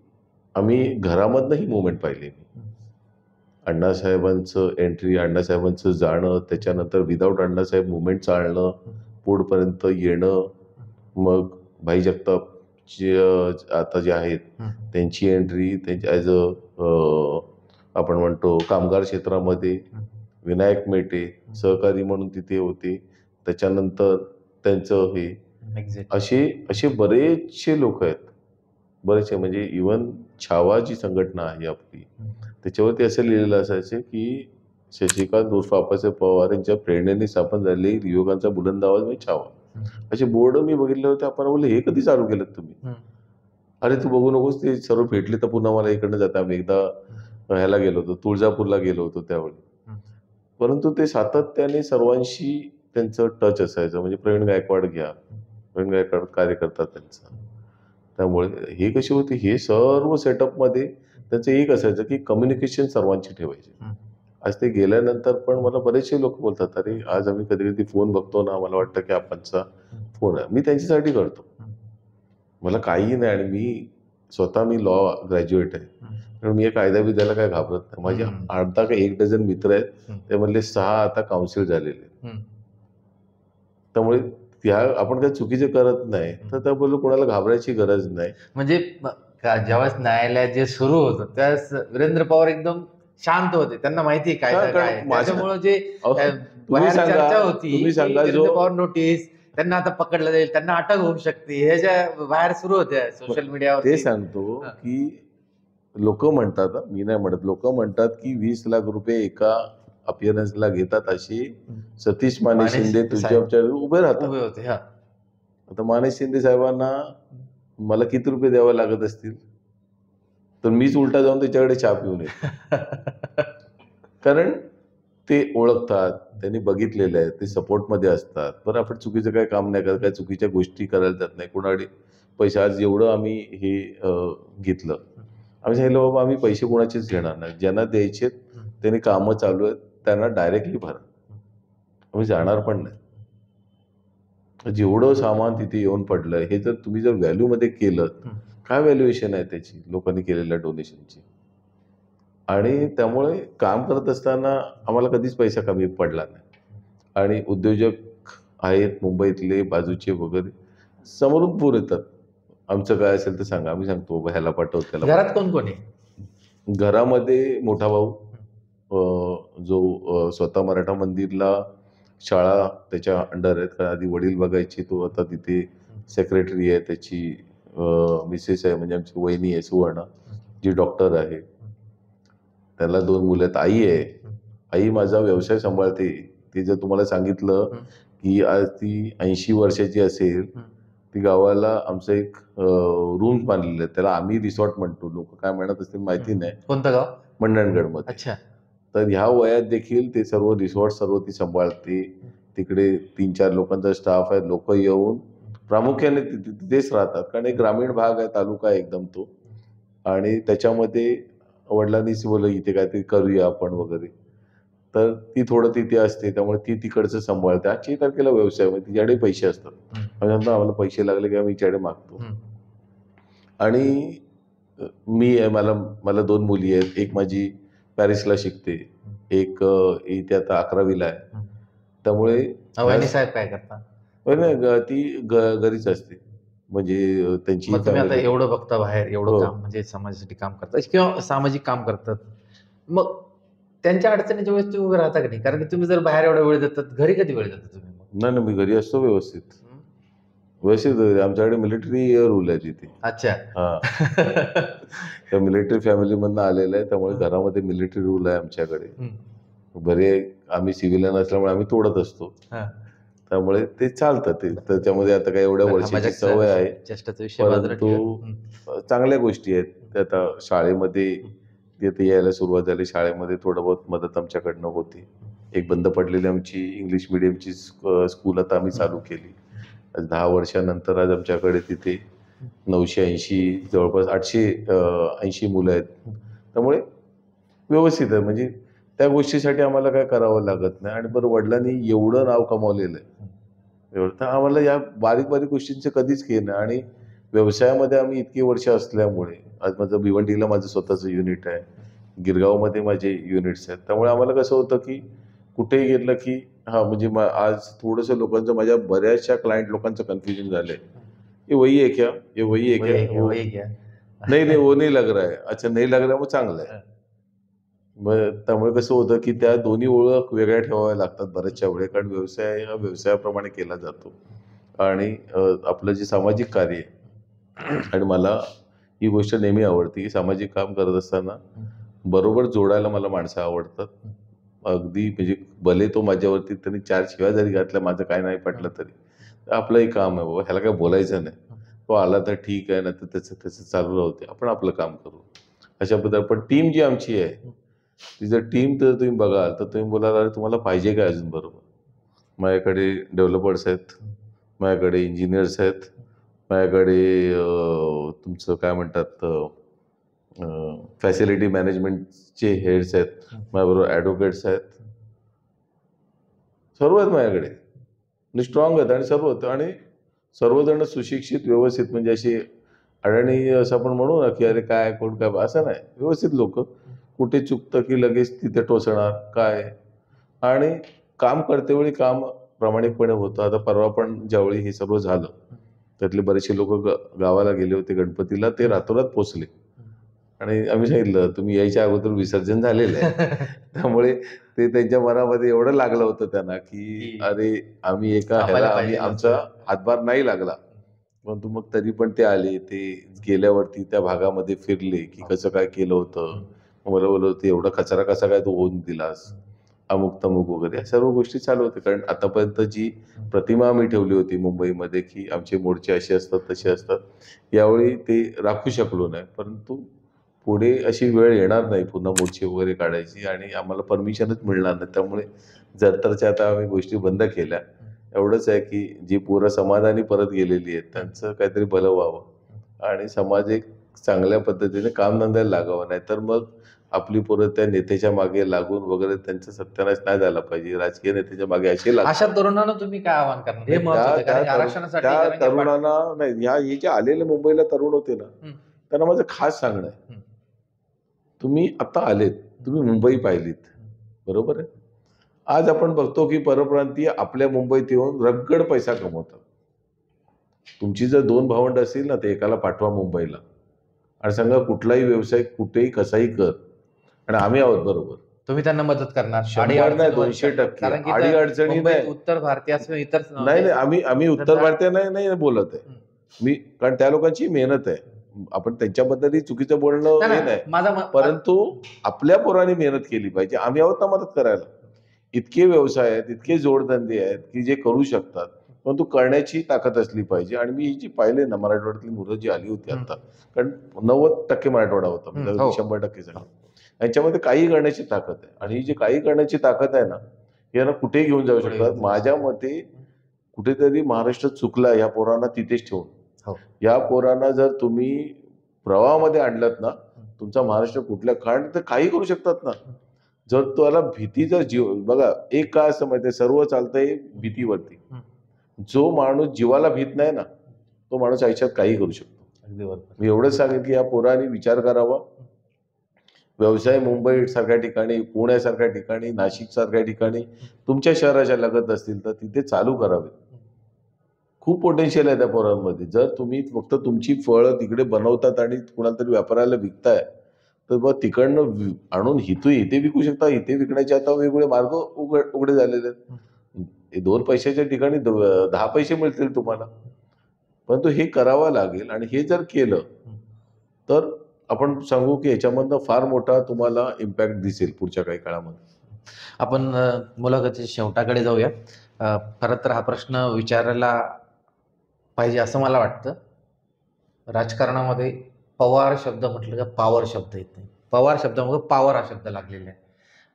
आम्ही घरामधनं ही मुवमेंट पाहिली, अण्णासाहेबांचं एंट्री, अण्णासाहेबांचं जाणं, त्याच्यानंतर विदाऊट अण्णासाहेब मुवमेंट चालणं, पुढपर्यंत येणं, मग भाई जगताप जे आता जे आहेत त्यांची एंट्री, त्यांच्या ॲज आपण म्हणतो कामगार क्षेत्रामध्ये विनायक मेटे सहकारी म्हणून तिथे होते, त्याच्यानंतर त्यांचं हे असे बरेचसे लोक आहेत, बरेचसे. म्हणजे इवन छावा जी संघटना आहे आपली, त्याच्यावरती असं लिहिलेलं असायचं की शशिकांत उर्फ आप्पासाहेब पवार यांच्या प्रेरणेने स्थापन झालेली युवकांचा बुलंद आवाज म्हणजे छावा, असे बोर्ड मी बघितले होते. आपण बोलले हे कधी चालू केलं तुम्ही? अरे तू बघू नकोस, ते सर्व भेटले तर पुन्हा मला इकडनं जाता. आम्ही एकदा ह्याला गेलो होतो, तुळजापूरला गेलो होतो त्यावेळी. परंतु ते सातत्याने सर्वांशी त्यांचं टच असायचं. म्हणजे प्रवीण गायकवाड घ्या, प्रवीण गायकवाड कार्यकर्ता त्यांचा. त्यामुळे हे कसे होते, हे सर्व सेटअपमध्ये त्यांचं एक असायचं की कम्युनिकेशन सर्वांची ठेवायची. आज ते गेल्यानंतर पण मला बरेचसे लोक बोलतात, अरे आज आम्ही कधी कधी फोन बघतो ना, मला वाटतं की आपणचा फोन आहे. मी त्यांच्यासाठी करतो, मला काहीही नाही. आणि मी लॉ ग्रॅज्युएट आहे, कारण मी कायदा विद्याला काय घाबरत नाही. माझे अर्धा का 1 डझन मित्र आहेत, ते म्हणले 6 आता काउन्सिल झालेले. त्यामुळे त्या आपण काही चुकीचे करत नाही, तर त्याबरोबर कोणाला घाबरायची गरज नाही. म्हणजे ज्यावेळेस न्यायालयात जे सुरू होतं त्यावेळेस वीरेंद्र पवार एकदम शांत होते, त्यांना माहिती काय त्याच्यामुळे जे चर्चा होती, वीरेंद्र पवार नोटीस, त्यांना आता पकडलं जाईल, त्यांना अटक होऊ शकते, हे ज्या बाहेर सुरू होत्या सोशल मीडियावर. ते सांगतो की लोक म्हणतात, मी नाही म्हणत, लोक म्हणतात की 20 लाख रुपये एका अपिअरन्सला घेतात अशी सतीश माने माने शिंदे साहेब तुमच्या उभे राहतात. उभे होते. हा. आता माने शिंदे साहेबांना मला किती रुपये द्यावे लागत असतील, तर मीच उलटा जाऊन त्याच्याकडे चहा पिऊन येतो. कारण ते ओळखतात, त्यांनी बघितलेले आहेत, ते सपोर्टमध्ये असतात. बरं, आपण चुकीचं काही काम नाही करत, काही चुकीच्या गोष्टी करायला जात नाही, कोणाकडे पैसे. आज एवढं आम्ही हे घेतलं, आम्ही सांगितलं बाबा आम्ही पैसे कोणाचेच घेणार नाही, ज्यांना द्यायचे त्यांनी कामं चालू आहेत त्यांना डायरेक्टली भरा, आम्ही जाणार पण नाही. जेवढं सामान तिथे येऊन पडलं, हे जर तुम्ही जर व्हॅल्यूमध्ये केलं, काय व्हॅल्युएशन आहे त्याची लोकांनी केलेल्या डोनेशनची. आणि त्यामुळे काम करत असताना आम्हाला कधीच पैसा कमी पडला नाही. आणि उद्योजक आहेत मुंबईतले, बाजूचे वगैरे, समोरून पूर येतात, आमचं काय असेल तर सांगा, आम्ही सांगतो बाबा ह्याला पाठव त्याला. घरात कोण कोण आहे? घरामध्ये मोठा भाऊ, जो स्वतः मराठा मंदिरला शाळा त्याच्या अंडर आहेत, कारण आधी वडील बघायचे, तो आता तिथे सेक्रेटरी आहे. त्याची मिसेस आहे, म्हणजे आमची वहिनी आहे सुवर्ण, जी डॉक्टर आहे. त्याला 2 मुलं आहेत. आई आहे, आई माझा व्यवसाय सांभाळते. ती जर तुम्हाला सांगितलं की आज ती 80 वर्षाची असेल, ती गावाला आमचं एक रूम बांधलेलं आहे, त्याला आम्ही रिसॉर्ट म्हणतो, लोक काय म्हणत असतील माहिती नाही. कोणतं गाव? मंडणगडमध्ये. अच्छा. तर ह्या वयात देखील ते सर्व रिसॉर्ट सर्व ती सांभाळते. तिकडे 3-4 लोकांचा स्टाफ आहे. लोक येऊन प्रामुख्याने तिथेच राहतात, कारण एक ग्रामीण भाग आहे, तालुका आहे एकदम तो. आणि त्याच्यामध्ये वडिलांनीच बोललं इथे काहीतरी करूया आपण वगैरे, तर ती थोडं तिथे असते, त्यामुळे ती तिकडचं सांभाळते. 8 तारखेला व्यवसाय, म्हणजे तिच्याकडे पैसे असतात. आम्हाला पैसे लागले की आम्ही तिच्याकडे मागतो. आणि मी आहे, मला 2 मुली आहेत. एक माझी पॅरिसला शिकते, एक इथे आता 11वीला आहे. त्यामुळे वहिनी साहेब काय करतात? ती घरीच असते, म्हणजे त्यांची मग तुम्ही आता family. एवढं बघता बाहेर, एवढं हो. काम म्हणजे समाजासाठी काम करतात किंवा सामाजिक काम करतात, मग त्यांच्या अडचणीच्या वेळेस तुम्ही उभे राहता का नाही? कारण की तुम्ही जर बाहेर एवढा वेळ देतात, घरी कधी वेळ देता तुम्ही मग? नाही, मी घरी असतो व्यवस्थित. आमच्याकडे मिलिटरी रूल आहे तिथे. अच्छा. हा. त्या मिलिटरी फॅमिलीमधनं आलेलं आहे, त्यामुळे घरामध्ये मिलिटरी रूल आहे आमच्याकडे. बरे आम्ही सिव्हिलियन असल्यामुळे आम्ही तोडत असतो, त्यामुळे ते चालतं. ते त्याच्यामध्ये आता काय एवढ्या वर्षाची सवय आहे, चेष्टाचा विषय बाजूला ठेवा. परंतु चांगल्या गोष्टी आहेत. ते आता शाळेमध्ये तिथे यायला सुरुवात झाली, शाळेमध्ये थोडं बहुत मदत आमच्याकडनं होती. एक बंद पडलेली आमची इंग्लिश मिडियमची स्कूल आता आम्ही चालू केली. 10 वर्षानंतर आज आमच्याकडे तिथे 980 जवळपास 880 मुलं आहेत. त्यामुळे व्यवस्थित आहे, म्हणजे त्या गोष्टीसाठी आम्हाला काय करावं लागत नाही. आणि बरं, वडिलांनी एवढं नाव कमावलेलं आहे, एवढं तर आम्हाला या बारीक बारीक गोष्टींचं कधीच केलं नाही. आणि व्यवसायामध्ये आम्ही इतकी वर्ष असल्यामुळे, आज माझं भिवंडीला माझं स्वतःचं युनिट आहे, गिरगावमध्ये माझे युनिट्स आहेत. त्यामुळे आम्हाला कसं होतं की कुठेही गेलं की म्हणजे आज थोडंसं लोकांचं, माझ्या बऱ्याचशा क्लायंट लोकांचं कन्फ्युजन झालंय, ये वही है क्या, ये वही है क्या, वही क्या? नाही वो नाही लग रहा है. अच्छा, नाही लग रहा है, मग चांगलं आहे. मग त्यामुळे कसं होतं की त्या दोन्ही ओळख वेगळ्या ठेवाव्या लागतात बऱ्याचशा वेळे, कारण व्यवसाय हा व्यवसायाप्रमाणे केला जातो. आणि आपलं जे सामाजिक कार्य आहे, आणि मला ही गोष्ट नेहमी आवडते की सामाजिक काम करत असताना बरोबर जोडायला मला माणसं आवडतात. अगदी म्हणजे भले तो माझ्यावरती त्यांनी 4 शिव्या जरी घातल्या, माझं काय नाही पटलं तरी, आपलंही काम आहे बाबा, ह्याला काय बोलायचं नाही. तो आला तर ठीक आहे, ना तर त्याचं चालू राहते, आपण आपलं काम करू, अशा पद्धतीने. पण टीम जी आमची आहे, ती जर टीम तर तुम्ही बघाल तर तुम्ही बोलाल अरे तुम्हाला पाहिजे काय अजून. बरोबर, माझ्याकडे डेव्हलपर्स आहेत, माझ्याकडे इंजिनियर्स आहेत, माझ्याकडे तुमचं काय म्हणतात फॅसिलिटी मॅनेजमेंटचे हेड्स आहेत, माझ्याबरोबर ॲडव्होकेट्स आहेत, सर्व आहेत माझ्याकडे, आणि स्ट्रॉंग आहेत, आणि सर्व होतं. आणि सर्वजण सुशिक्षित, व्यवस्थित, म्हणजे अशी अडाणी असं आपण म्हणू ना की अरे काय कोण काय, असं नाही. व्यवस्थित लोक, कुठे चुकतं की लगेच तिथे टोचणार काय. आणि काम करतेवेळी काम प्रामाणिकपणे होतं. आता परवा पण ज्यावेळी हे सर्व झालं, त्यातले बरेचसे लोक गावाला गेले होते गणपतीला, ते रातोरात पोचले. आणि आम्ही सांगितलं तुम्ही यायच्या अगोदर विसर्जन झालेलं आहे. त्यामुळे ते त्यांच्या मनामध्ये एवढं लागलं होतं त्यांना की अरे आम्ही आम्ही आमचा हातभार नाही लागला, परंतु मग तरी पण ते आले. ते गेल्यावरती त्या भागामध्ये फिरले की कसं काय केलं होतं. मला बोलत होते एवढा कचरा कसा काय तू होऊन दिलास. अमुक तमुक वगैरे या सर्व गोष्टी चालू होत्या. कारण आतापर्यंत जी प्रतिमा आम्ही ठेवली होती मुंबईमध्ये की आमचे मोर्चे असे असतात तसे असतात, यावेळी ते राखू शकलो नाही. परंतु पुढे अशी वेळ येणार नाही पुन्हा मोर्चे वगैरे काढायची आणि आम्हाला परमिशनच मिळणार नाही. त्यामुळे जरतरच्या आता आम्ही गोष्टी बंद केल्या. एवढंच आहे की जी पोरं समाधानी परत गेलेली आहेत त्यांचं काहीतरी भलं व्हावं आणि समाज एक चांगल्या पद्धतीने कामधंद्याला लागावं. नाहीतर मग आपली पोरं त्या नेत्याच्या मागे लागून वगैरे त्यांचा सत्यानाश नाही झाला पाहिजे. राजकीय नेत्याच्या मागे असे लागतात. अशा तरुणांना तुम्ही काय आव्हान करणार हे महत्वाचं आहे, कारण की आरक्षणासाठी त्या जरांगे पाटील- तरुणांना नाही, हे जे आलेले मुंबईला तरुण होते ना, त्यांना माझं खास सांगणं आहे, तुम्ही आता आलेत, तुम्ही मुंबई पाहिलीत, बरोबर आहे. आज आपण बघतो की परप्रांतीय आपल्या मुंबईत येऊन रगड पैसा कमवतात. तुमची जर 2 भावंड असतील ना, ते एकाला पाठवा मुंबईला आणि सांगा कुठलाही व्यवसाय कुठेही कसाही कर आणि आम्ही आहोत बरोबर. तुम्ही त्यांना मदत करणार 100 नाही 200%. कारण की अडीअडचणी मुंबईत नाही. उत्तर भारतीय असो इतर नाही आम्ही उत्तर भारतीय नाही बोलत आहे मी, कारण त्या लोकांची मेहनत आहे. आपण त्यांच्याबद्दलही चुकीचं बोलणं हे नाही, माझा परंतु आपल्या पोरांनी मेहनत केली पाहिजे. आम्ही आहोत ना मदत करायला. इतके व्यवसाय आहेत, इतके जोडधंदे आहेत की जे करू शकतात, परंतु करण्याची ताकद असली पाहिजे. आणि मी जी पाहिले ना मराठवाड्यातली मुलं जी आली होती आता, कारण 90% मराठवाडा होता, म्हणजे 100% झालं, यांच्यामध्ये काही करण्याची ताकद आहे. आणि ही जी काही करण्याची ताकद आहे ना, हे यांना कुठेही घेऊन जाऊ शकतात. माझ्या मते कुठेतरी महाराष्ट्र चुकला या पोरांना तिथेच ठेवून. या पोरांना जर तुम्ही प्रवाहामध्ये आणलात ना, तुमचा महाराष्ट्र कुठल्या कारण तर काही करू शकतात ना. जर तुम्हाला भीती जर जीव बघा, एक काय असं माहिती आहे, सर्व चालतंय भीतीवरती. जो माणूस जीवाला भीत नाही ना, तो माणूस आयुष्यात काही करू शकतो. अगदी बरोबर. मी एवढंच सांगेन की या पोरांनी विचार करावा. व्यवसाय मुंबई सारख्या ठिकाणी, पुण्यासारख्या ठिकाणी, नाशिक सारख्या ठिकाणी तुमच्या शहराच्या लगत असतील तर तिथे चालू करावे. खूप पोटेन्शियल आहे त्या पोरांमध्ये. जर तुम्ही फक्त तुमची फळं तिकडे बनवतात आणि कुणाला तरी व्यापाऱ्याला विकताय, तर मग तिकडनं आणून इथे विकू शकता. इथे विकण्याचे आता वेगवेगळे मार्ग उघडे झालेले आहेत. 2 पैशाच्या ठिकाणी 10 पैसे मिळतील तुम्हाला, परंतु हे करावं लागेल. आणि हे जर केलं तर आपण सांगू की याच्यामधनं फार मोठा तुम्हाला इम्पॅक्ट दिसेल पुढच्या काही काळामध्ये. आपण मुलाखतीच्या शेवटाकडे जाऊया. खरं तर हा प्रश्न विचारायला पाहिजे असं मला वाटतं. राजकारणामध्ये पवार शब्द म्हटलं का पॉवर शब्द येत नाही. पवार शब्दामध्ये पॉवर हा शब्द लागलेला आहे.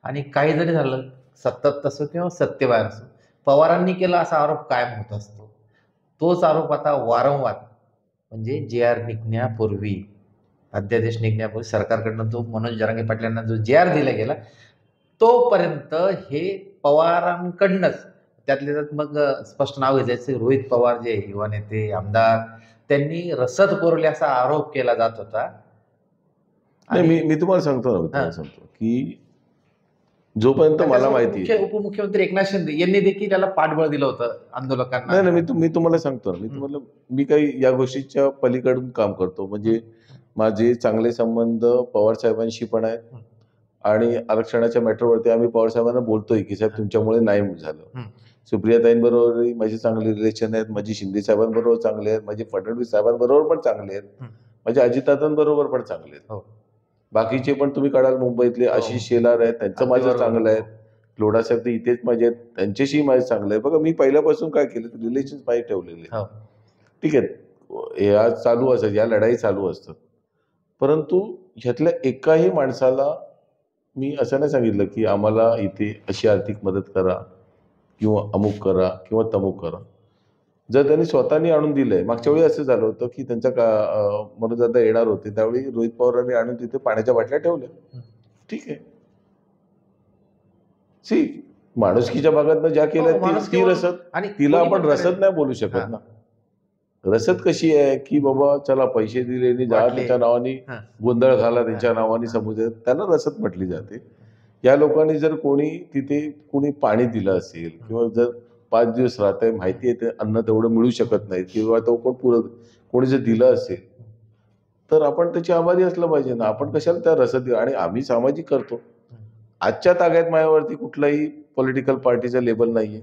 आणि काही जरी झालं, सत्तेत असो किंवा सत्तेबाहेर असो, पवारांनी केला असा आरोप कायम होत असतो. तोच आरोप आता वारंवार म्हणजे JR निघण्यापूर्वी, अध्यादेश निघण्यापूर्वी सरकारकडनं तो मनोज जरांगे पाटील यांना जो JR दिला गेला, तोपर्यंत हे पवारांकडनंच त्यातले त्यात मग स्पष्ट नाव घ्यायचं, रोहित पवार जे युवा नेते आमदार, त्यांनी रसद पुरवली असा आरोप केला जात होता. नाही, मी तुम्हाला सांगतो की जोपर्यंत मला माहिती आहे, उपमुख्यमंत्री एकनाथ शिंदे यांनी देखील त्याला पाठबळ दिलं होतं आंदोलकांना. नाही मी तुम्हाला सांगतो ना, मी काही या गोष्टीच्या पलीकडून काम करतो. म्हणजे माझे चांगले संबंध पवार साहेबांशी पण आहेत आणि आरक्षणाच्या मॅटरवरती आम्ही पवार साहेबांना बोलतोय की साहेब तुमच्यामुळे नाही झालं. सुप्रियाताईंबरोबरही माझे चांगले रिलेशन आहेत, माझी शिंदे साहेबांबरोबर चांगले आहेत, माझे फडणवीस साहेबांबरोबर पण चांगले आहेत, माझे अजितदादांबरोबर पण चांगले आहेत. बाकीचे पण तुम्ही काढाल मुंबईतले आशिष शेलार आहेत, त्यांचं माझं चांगलं आहे. लोढा साहेब तर इथेच माझे आहेत, त्यांच्याशी माझे चांगलं आहे. बघा मी पहिल्यापासून काय केलं, रिलेशन माझे ठेवलेले. ठीक आहे, या चालू असतात, या लढाई चालू असतात. परंतु ह्यातल्या एकाही माणसाला मी असं नाही सांगितलं की आम्हाला इथे अशी आर्थिक मदत करा किंवा अमुक करा किंवा तमुक करा. जर त्यांनी स्वतःनी आणून दिलंय, मागच्या वेळी असं झालं होतं की त्यांचा मनोजदादा येणार होते, त्यावेळी रोहित पवारांनी आणून तिथे पाण्याच्या बाटल्या ठेवल्या. ठीक आहे, माणुसकीच्या भागातनं ज्या केल्या ती रसद, तिला आपण रसद नाही बोलू शकत ना. रसद कशी आहे की बाबा चला पैसे दिले जा, त्याच्या नावाने गोंधळ घाला, त्यांच्या नावाने समुद्र, त्याला रसद म्हटली जाते. या लोकांनी जर कोणी पाणी दिलं असेल किंवा जर 5 दिवस राहतंय, माहिती आहे अन्न तेवढं मिळू शकत नाही किंवा तो कोणी जर दिलं असेल तर आपण त्याची आभारी असलं पाहिजे ना. आपण कशाला त्या रसद, आणि आम्ही सामाजिक करतो. आजच्या ताग्यात माझ्यावरती कुठलाही पॉलिटिकल पार्टीचं लेबल नाहीये.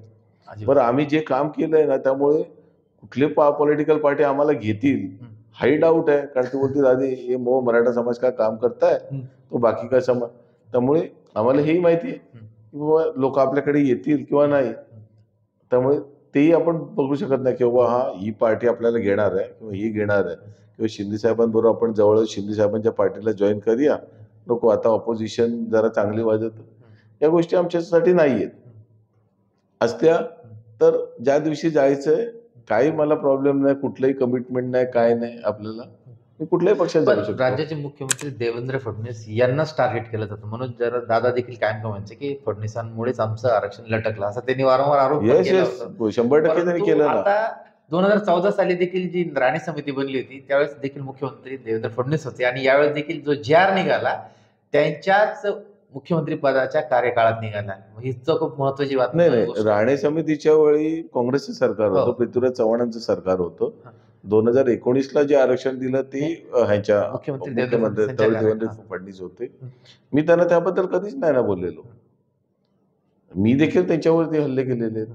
बरं, आम्ही जे काम केलंय ना, त्यामुळे कुठले पॉलिटिकल पार्टी आम्हाला घेतील हाही डाऊट आहे. कारण ते बोलतील आधी हे मराठा समाज काय काम करताय, तो बाकी काय समाज. त्यामुळे आम्हाला हेही माहिती आहे की बाबा लोक आपल्याकडे येतील किंवा नाही. त्यामुळे तेही आपण बघू शकत नाही की बाबा हा ही पार्टी आपल्याला घेणार आहे किंवा ही घेणार आहे किंवा शिंदे साहेबांबरोबर आपण जवळ शिंदे साहेबांच्या पार्टीला जॉईन करूया, नको आता ऑपोजिशन जरा चांगली वाजत. या गोष्टी आमच्यासाठी नाही आहेत. असत्या तर ज्या दिवशी जायचंय काही मला प्रॉब्लेम नाही, कुठलंही कमिटमेंट नाही, काय नाही आपल्याला. मी कुठल्याही पक्षात पण जाऊ शकतो. राज्याचे मुख्यमंत्री देवेंद्र फडणवीस यांनाच टार्गेट केलं जातं, म्हणून जरा दादा देखील कायम म्हणायचे की फडणवीसांमुळेच आमचं आरक्षण लटकलं, असं त्यांनी वारंवार आरोप पण येस केला येस होता. 100% त्यांनी परंतु केलं ना. आता 2014 साली देखील जी राणे समिती बनली होती त्यावेळेस देखील मुख्यमंत्री देवेंद्र फडणवीस होते आणि यावेळेस देखील जो जी.आर. निघाला त्यांच्याच मुख्यमंत्री पदाच्या कार्यकाळात निघाला. हीच खूप महत्वाची नाही गोष्ट नाही, आहे. राणे समितीच्या वेळी काँग्रेसचं सरकार हो. होतं, पृथ्वीराज चव्हाणांचं सरकार होतं. हा. 2019ला जे आरक्षण दिलं ते ह्यांच्या मुख्यमंत्री देवेंद्र मुख्यमंत्री फडणवीस यांच्या देवेंद्र काळात. फडणवीस होते. मी त्यांना त्याबद्दल कधीच नाही ना बोललेलो. मी देखील त्यांच्यावरती हल्ले केलेले आहेत.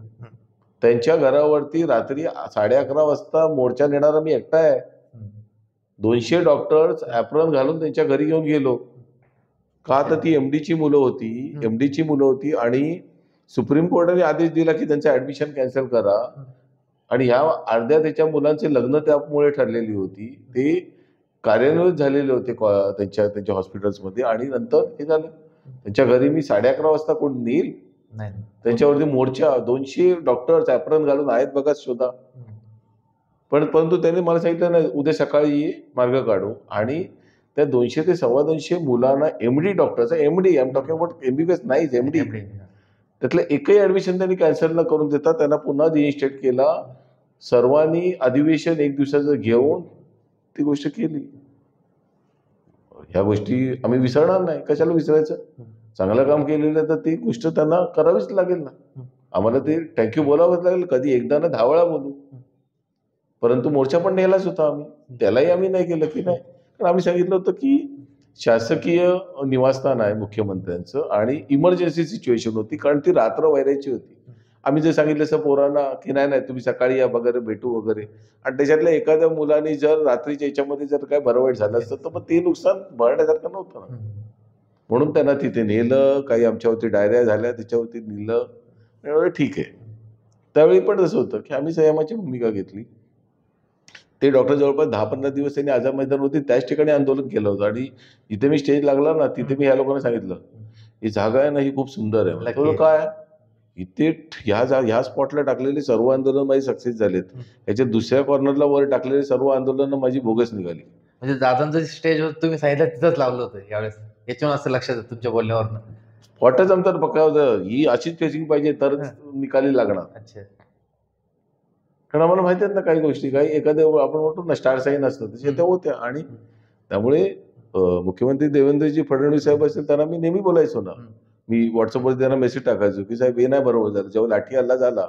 त्यांच्या घरावरती रात्री 11:30 वाजता मोर्चा नेणारा मी एकटा आहे. 200 डॉक्टर्स ऍप्रॉन घालून त्यांच्या घरी घेऊन गेलो. का तर ती एमडीची मुलं होती आणि सुप्रीम कोर्टाने आदेश दिला की त्यांचं ऍडमिशन कॅन्सल करा. आणि ह्या अर्ध्या त्याच्या मुलांचे लग्न त्यामुळे ठरलेली होती. ते कार्यान्वित झालेले होते त्यांच्या हॉस्पिटल्समध्ये. आणि नंतर हे झालं त्यांच्या घरी मी 11:30 वाजता कोण नेईल. नाही. त्यांच्यावरती मोर्चा 200 डॉक्टर्स ऍप्रॉन घालून आहेत बघा शोधा. परंतु त्यांनी मला सांगितलं नाही उद्या सकाळी ये मार्ग काढू. आणि त्या 200 ते 225 मुलांना एमडी डॉक्टरचा MD I am talking about MBBS नाहीच एमडी त्यातलं एकही ऍडमिशन त्यांनी कॅन्सल न करून देता त्यांना पुन्हा रिइन्स्टेट केला. सर्वांनी अधिवेशन एक दिवसाचं घेऊन ती गोष्ट केली. ह्या गोष्टी आम्ही विसरणार नाही. कशाला विसरायचं. चांगलं काम केलेलं तर ती गोष्ट त्यांना करावीच लागेल ना. आम्हाला ते थँक्यू बोलावंच लागेल. कधी एकदा ना 10 वेळा बोलू. परंतु मोर्चा पण नेलाच होता आम्ही. त्यालाही आम्ही नाही केलं की नाही. कारण आम्ही सांगितलं होतं की शासकीय निवासस्थान आहे मुख्यमंत्र्यांचं आणि इमर्जन्सी सिच्युएशन होती कारण ती रात्र व्हायची होती. आम्ही जे सांगितलं असं पोरांना की नाही नाही तुम्ही सकाळी या वगैरे भेटू वगैरे. आणि त्याच्यातल्या एखाद्या मुलाने जर रात्रीच्या याच्यामध्ये जर काय भरवाईट झालं असतं तर मग ते नुकसान भरण्यासारखं नव्हतं ना. म्हणून त्यांना तिथे नेलं. काही आमच्यावरती डायरिया झाल्या त्याच्यावरती नेलं. ठीक आहे. त्यावेळी पण तसं होतं की आम्ही संयमाची भूमिका घेतली. ते डॉक्टर जवळपास 10-15 दिवस त्यांनी आझाद मैदानावरती त्याच ठिकाणी आंदोलन केलं होतं. आणि जिथे मी स्टेज लागला ना तिथे मी ह्या लोकांना सांगितलं ही जागा आहे ना ही खूप सुंदर आहे. तो काय इथे ह्या स्पॉटला टाकलेले सर्व आंदोलन माझी सक्सेस झालेत. याच्या दुसऱ्या कॉर्नरला वर टाकलेले सर्व आंदोलन माझी बोगस निघाली. म्हणजे दादांचं स्टेजवर तुम्ही सांगितलं तिथंच लावलं होतं यावेळेस. याच्यावर असं लक्षात येतं तुमच्या बोलण्यावरनं. स्पॉटच आमचा पक्का होता. ही अशीच फेसिंग पाहिजे तरच निकाली लागणार. अच्छा. कारण आम्हाला माहिती आहेत ना काही गोष्टी काही एखाद्या आपण म्हणतो ना स्टार साईन असतं तसे त्या होत्या. आणि त्यामुळे मुख्यमंत्री देवेंद्रजी फडणवीस साहेब असतील त्यांना मी नेहमी बोलायचो ना. मी व्हॉट्सअपवरती त्यांना मेसेज टाकायचो की साहेब हे नाही बरोबर झालं. जेव्हा लाठी हल्ला झाला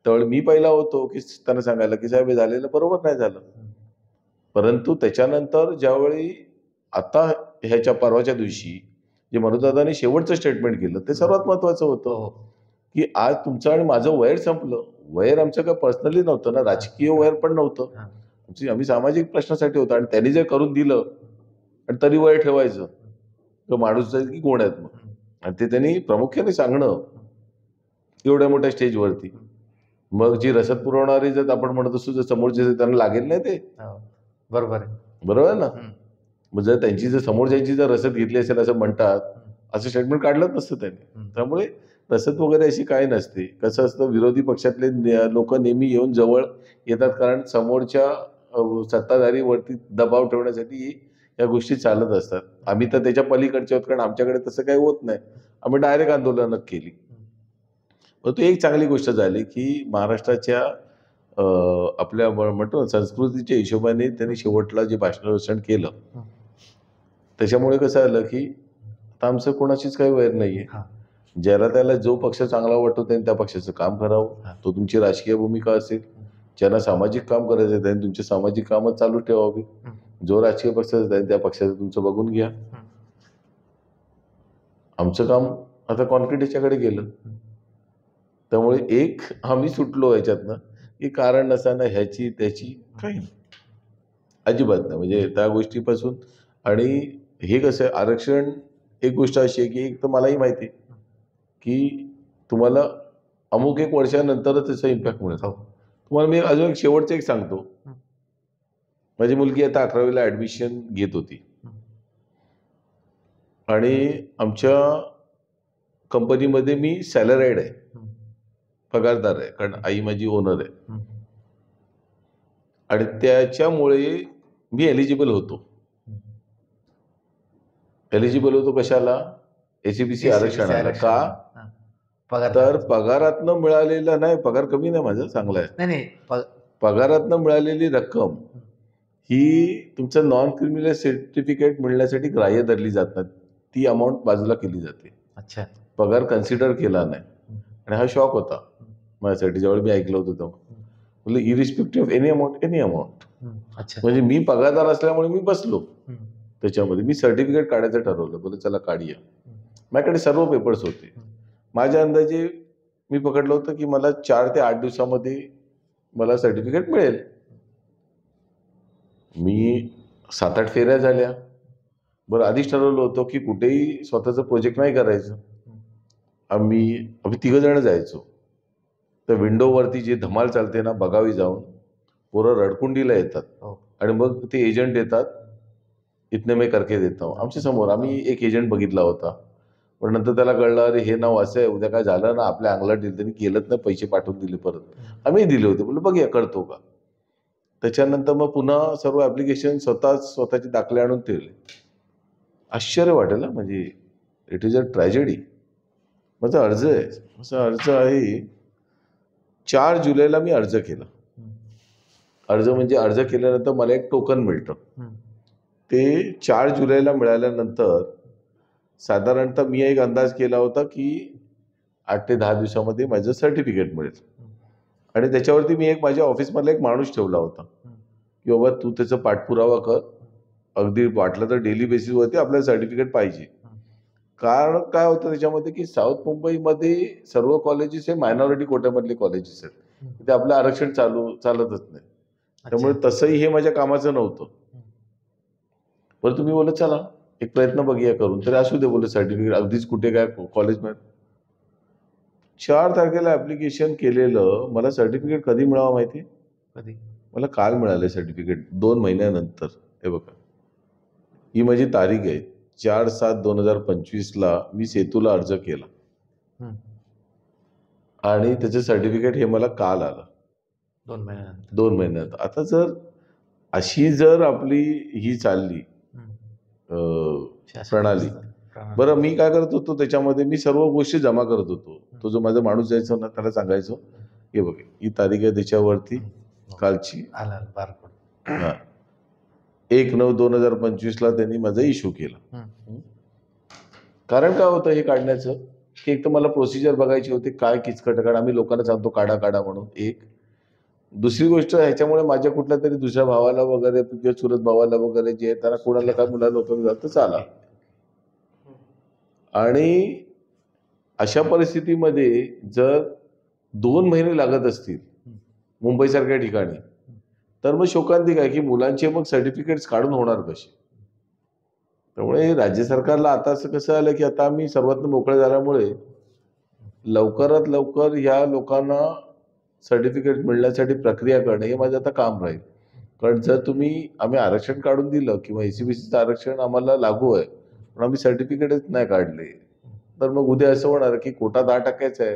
त्यावेळी मी पहिला होतो की त्यांना सांगायला की साहेब हे झालेलं बरोबर नाही झालं. परंतु त्याच्यानंतर ज्यावेळी आता ह्याच्या परवाच्या दिवशी जे मनोजदादांनी शेवटचं स्टेटमेंट केलं ते सर्वात महत्वाचं होतं की आज तुमचं आणि माझं वैर संपलं. वैर आमचं काय पर्सनली नव्हतं ना, राजकीय वैर पण नव्हतं. आम्ही सामाजिक प्रश्नासाठी होतं. आणि त्यांनी जर करून दिलं आणि तरी वैर ठेवायचं तर माणूस जाईल की कोण आहेत मग. आणि ते त्यांनी प्रामुख्याने सांगणं एवढ्या मोठ्या स्टेजवरती. मग जी रसद पुरवणारी जर आपण म्हणत असतो जर समोरचे त्यांना लागेल नाही ते बरोबर आहे. बरोबर आहे ना. मग जर त्यांची जर समोरच्यांची जर रसद घेतली असेल असं म्हणतात असं स्टेटमेंट काढलंच नसतं त्यांनी. त्यामुळे रसद वगैरे अशी काही नसते. कसं असतं विरोधी पक्षातले लोक नेहमी येऊन जवळ येतात कारण समोरच्या सत्ताधारीवरती दबाव ठेवण्यासाठी या गोष्टी चालत असतात. आम्ही तर त्याच्या पलीकडचे आहोत कारण आमच्याकडे तसं काही होत नाही. आम्ही डायरेक्ट आंदोलनं केली. परंतु एक चांगली गोष्ट झाली की महाराष्ट्राच्या आपल्या म्हणतो ना संस्कृतीच्या हिशोबाने त्यांनी शेवटला जे भाषण केलं त्याच्यामुळे कसं आलं की आता आमचं कोणाशीच काही वैर नाहीये. ज्याला त्याला जो पक्ष चांगला वाटतो त्यांनी त्या पक्षाचं काम करावं. तो तुमची राजकीय भूमिका असेल. ज्यांना सामाजिक काम करायचं त्यांनी तुमचे सामाजिक कामच चालू ठेवावी. जो राजकीय पक्ष त्यांनी त्या पक्षाचं तुमचं बघून घ्या. आमचं काम आता कॉन्क्रीट याच्याकडे गेलं. त्यामुळे एक आम्ही सुटलो याच्यातनं की कारण नसताना ह्याची त्याची काही अजिबात नाही. म्हणजे त्या गोष्टीपासून. आणि हे कसं आहे आरक्षण एक गोष्ट अशी आहे की एक तर मलाही माहिती आहे की तुम्हाला अमुक एक वर्षानंतरच त्याचा इम्पॅक्ट मिळेल. हो. तुम्हाला मी अजून एक शेवटचं एक सांगतो. हं. माझी मुलगी आता 11वीला ऍडमिशन घेत होती हं. आणि आमच्या कंपनीमध्ये मी सॅलराईड आहे, हं. पगारदार आहे, कारण आई माझी ओनर आहे. हं. आणि त्याच्यामुळे मी एलिजिबल होतो. हं. एलिजिबल होतो कशाला? एसीबीसी आरक्षणाला. का? हां. पगार तर पगारातनं मिळालेला नाही, पगार कमी नाही माझा, चांगला आहे. नाही नाही पगारातनं मिळालेली रक्कम ही तुमचं नॉन क्रिमिनल सर्टिफिकेट मिळण्यासाठी ग्राह्य धरली जात नाही. ती अमाऊंट बाजूला केली जाते. अच्छा. पगार कन्सिडर केला नाही. हं. आणि हा शॉक होता माझ्यासाठी जेव्हा मी ऐकलं होतं तेव्हा. म्हणजे इरिस्पेक्टिव्ह ऑफ एनी अमाऊंट. अच्छा. म्हणजे मी पगारदार असल्यामुळे मी बसलो हं. त्याच्यामध्ये. मी सर्टिफिकेट काढायचं ठरवलं. बोले चला काढूया. माझ्याकडे सर्व पेपर्स होते. माझ्या अंदाजे मी पकडलं होतं की मला 4 ते 8 दिवसामध्ये मला सर्टिफिकेट मिळेल. मी 7-8 फेऱ्या झाल्या. बरं, आधीच ठरवलं होतं की कुठेही स्वतःचं प्रोजेक्ट नाही करायचं. आम्ही 3 जण जायचो. तर विंडोवरती जे धमाल चालते ना बघावी जाऊन, पोरं रडकुंडीला येतात. हो. आणि मग ते एजंट येतात, इतने मैं करके देता हूं. आमच्या समोर आम्ही एक एजंट बघितला होता. पण नंतर त्याला कळलं अरे हे नाव असं आहे, उद्या काय झालं ना आपल्या अंगलट दिलं, त्यांनी केलंच नाही, पैसे पाठवून दिले परत. आम्ही दिले होते. बोललो बघूया करतो का. त्याच्यानंतर मग पुन्हा सर्व ऍप्लिकेशन स्वतःचे दाखले आणून ठेवले. आश्चर्य वाटेल ना, म्हणजे इट इज अ ट्रॅजेडी. माझा अर्ज आहे 4 जुलैला मी अर्ज केला. अर्ज म्हणजे अर्ज केल्यानंतर मला एक टोकन मिळतं. ते 4 जुलैला मिळाल्यानंतर साधारणतः मी एक अंदाज केला होता की 8 ते 10 दिवसामध्ये माझं सर्टिफिकेट मिळेल. आणि त्याच्यावरती मी एक माझ्या ऑफिसमधला एक माणूस ठेवला होता की बाबा तू त्याचा पाठपुरावा कर, अगदी वाटलं तर डेली बेसिसवरती आपल्याला सर्टिफिकेट पाहिजे. कारण काय होतं त्याच्यामध्ये की साऊथ मुंबईमध्ये सर्व कॉलेजेस हे मायनॉरिटी कोट्यामधले कॉलेजेस आहेत. ते आपलं आरक्षण चालतच नाही. त्यामुळे तसंही हे माझ्या कामाचं नव्हतं. बरं तुम्ही बोलत चला एक प्रयत्न बघूया करून, तरी असू दे बोलले सर्टिफिकेट अगदीच कुठे काय कॉलेजमध्ये. 4 तारखेला ऍप्लिकेशन केलेलं, मला सर्टिफिकेट कधी मिळावं माहिती? कधी? मला काल मिळाले सर्टिफिकेट 2 महिन्यानंतर. हे बघा ही माझी तारीख आहे. 4/7/2025ला मी सेतूला अर्ज केला आणि त्याचं सर्टिफिकेट हे मला काल आलं. 2 महिन्यानंतर. आता जर आपली ही चालली प्रणाली, बरं मी काय करत होतो त्याच्यामध्ये मी सर्व गोष्टी जमा करत होतो. तो जो माझा माणूस जायचा ना त्याला सांगायचो हे बघ ही तारीख आहे त्याच्यावरती कालची. हा 1/9/2025ला त्यांनी माझा इश्यू केला. कारण काय होतं हे काढण्याचं की एक तर मला प्रोसिजर बघायची होती काय किचकट, कारण आम्ही लोकांना सांगतो काढा काढा म्हणून. एक दुसरी गोष्ट ह्याच्यामुळे माझ्या कुठल्या तरी दुसऱ्या भावाला वगैरे किंवा चुलत भावाला वगैरे जे त्यांना कोणाला काय मुलाला वगैरे जातं चाला. आणि अशा परिस्थितीमध्ये जर 2 महिने लागत असतील मुंबईसारख्या ठिकाणी, तर मग शोकांतिक आहे की मुलांचे मग सर्टिफिकेट्स काढून होणार कसे. त्यामुळे राज्य सरकारला आता असं कसं आलं की आता आम्ही सर्वात मोकळे झाल्यामुळे लवकरात लवकर ह्या लोकांना सर्टिफिकेट मिळण्यासाठी प्रक्रिया करणे हे माझं आता काम राहील. कारण जर आम्ही आरक्षण काढून दिलं किंवा एसीबीसीचं आरक्षण आम्हाला लागू आहे पण आम्ही सर्टिफिकेटच नाही काढले, तर मग उद्या असं होणार की कोटा 10% आहे,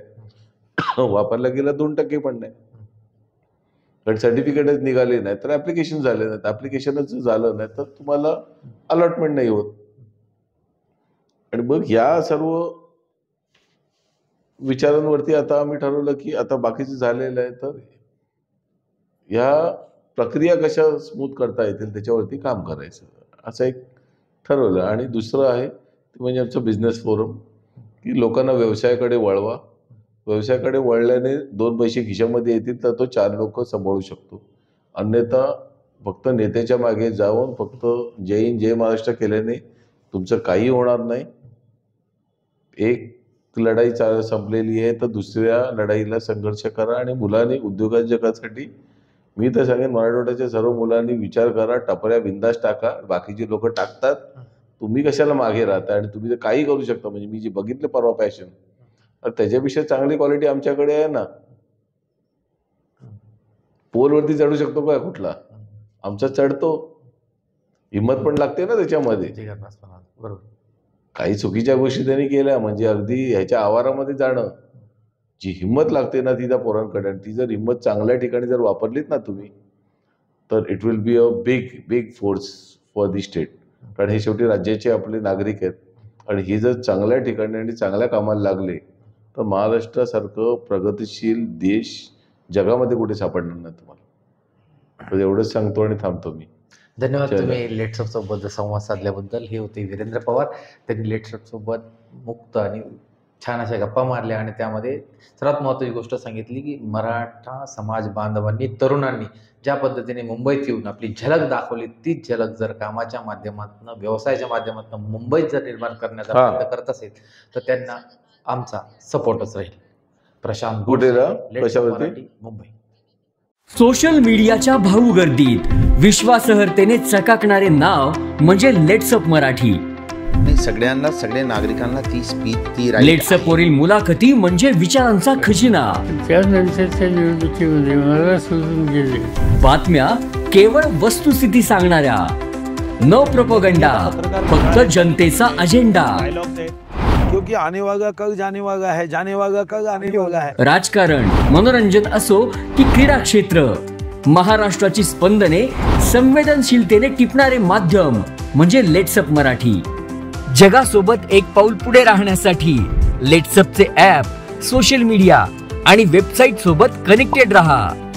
वापरला गेला 2% पण नाही. कारण सर्टिफिकेटच निघाले नाही तर ऍप्लिकेशन झाले नाहीत, ऍप्लिकेशनच झालं नाही तर तुम्हाला अलॉटमेंट नाही होत. आणि मग ह्या सर्व विचारांवरती आता आम्ही ठरवलं की आता बाकीचं झालेलं आहे तर ह्या प्रक्रिया कशा स्मूथ करता येतील त्याच्यावरती काम करायचं असं एक ठरवलं. आणि दुसरं आहे ते म्हणजे आमचं बिझनेस फोरम, की लोकांना व्यवसायाकडे वळवा. व्यवसायाकडे वळल्याने 2 पैसे खिशामध्ये येतील तर तो 4 लोक सांभाळू शकतो. अन्यथा फक्त नेत्याच्या मागे जाऊन फक्त जय हिंद जय महाराष्ट्र केल्याने तुमचं काही होणार नाही. एक लढाई संपलेली आहे तर दुसऱ्या लढाईला संघर्ष करा. आणि मुलांनी उद्योजकांसाठी मी तर सांगेन मराठवाड्याच्या सर्व मुलांनी विचार करा, टपऱ्या बिंदास टाका. बाकीचे लोक टाकतात, तुम्ही कशाला मागे राहता. आणि तुम्ही तर काही करू शकता. म्हणजे मी जे बघितलं परवा पॅशन तर त्याच्यापेक्षा चांगली क्वालिटी आमच्याकडे आहे ना. पोलवरती चढू शकतो का कुठला? आमचा चढतो. हिंमत पण लागते ना त्याच्यामध्ये. बरोबर. काही चुकीच्या गोष्टी त्यांनी केल्या म्हणजे अगदी ह्याच्या आवारामध्ये जाणं, जी हिंमत लागते ना ती त्या पोरांकडे, आणि ती जर हिंमत चांगल्या ठिकाणी जर वापरलीत ना तुम्ही, तर it will be a big force for the state. कारण हे शेवटी राज्याचे आपले नागरिक आहेत, आणि हे जर चांगल्या ठिकाणी आणि चांगल्या कामाला लागले तर महाराष्ट्रासारखं प्रगतिशील देश जगामध्ये कुठे सापडणार नाही तुम्हाला. तर एवढंच सांगतो आणि थांबतो मी. धन्यवाद. तुम्ही लेट्सअप सोबत संवाद साधल्याबद्दल. हे होते वीरेंद्र पवार. त्यांनी लेट्सअप सोबत मुक्त आणि छान अशा गप्पा मारल्या आणि त्यामध्ये सर्वात महत्त्वाची गोष्ट सांगितली की मराठा समाज बांधवांनी, तरुणांनी ज्या पद्धतीने मुंबईत येऊन आपली झलक दाखवली, तीच झलक जर कामाच्या माध्यमातून, व्यवसायाच्या माध्यमातून मुंबईत जर निर्माण करण्याचा प्रयत्न करत असेल तर त्यांना आमचा सपोर्टच राहील. प्रशांत कशावरती? मुंबई. सोशल मीडियाच्या भाऊ गर्दीत विश्वासार्हतेने चकाकणारे नाव म्हणजे लेट्सअप मराठी. सगळ्यांना, सगळ्या नागरिकांना ती स्पीच, ती लेट्सअप वरील मुलाखती म्हणजे विचारांचा खजिना. त्यानंतरच्या निवडणुकीमध्ये मला सोडून गेले. बातम्या केवळ वस्तुस्थिती सांगणाऱ्या, न प्रोपगंडा, फक्त जनतेचा अजेंडा. क्योंकि आने वाला कल जाने वाला है, जाने वाला कल आने वाला है. राजकारण, मनोरंजन असो की क्रीडा क्षेत्र, महाराष्ट्राची स्पंदने संवेदनशीलतेने टिपणारे माध्यम म्हणजे लेट्सअप मराठी. जगासोबत एक पाऊल पुढे राहण्यासाठी लेट्सअपचे ॲप, सोशल मीडिया आणि वेबसाईट सोबत कनेक्टेड रहा.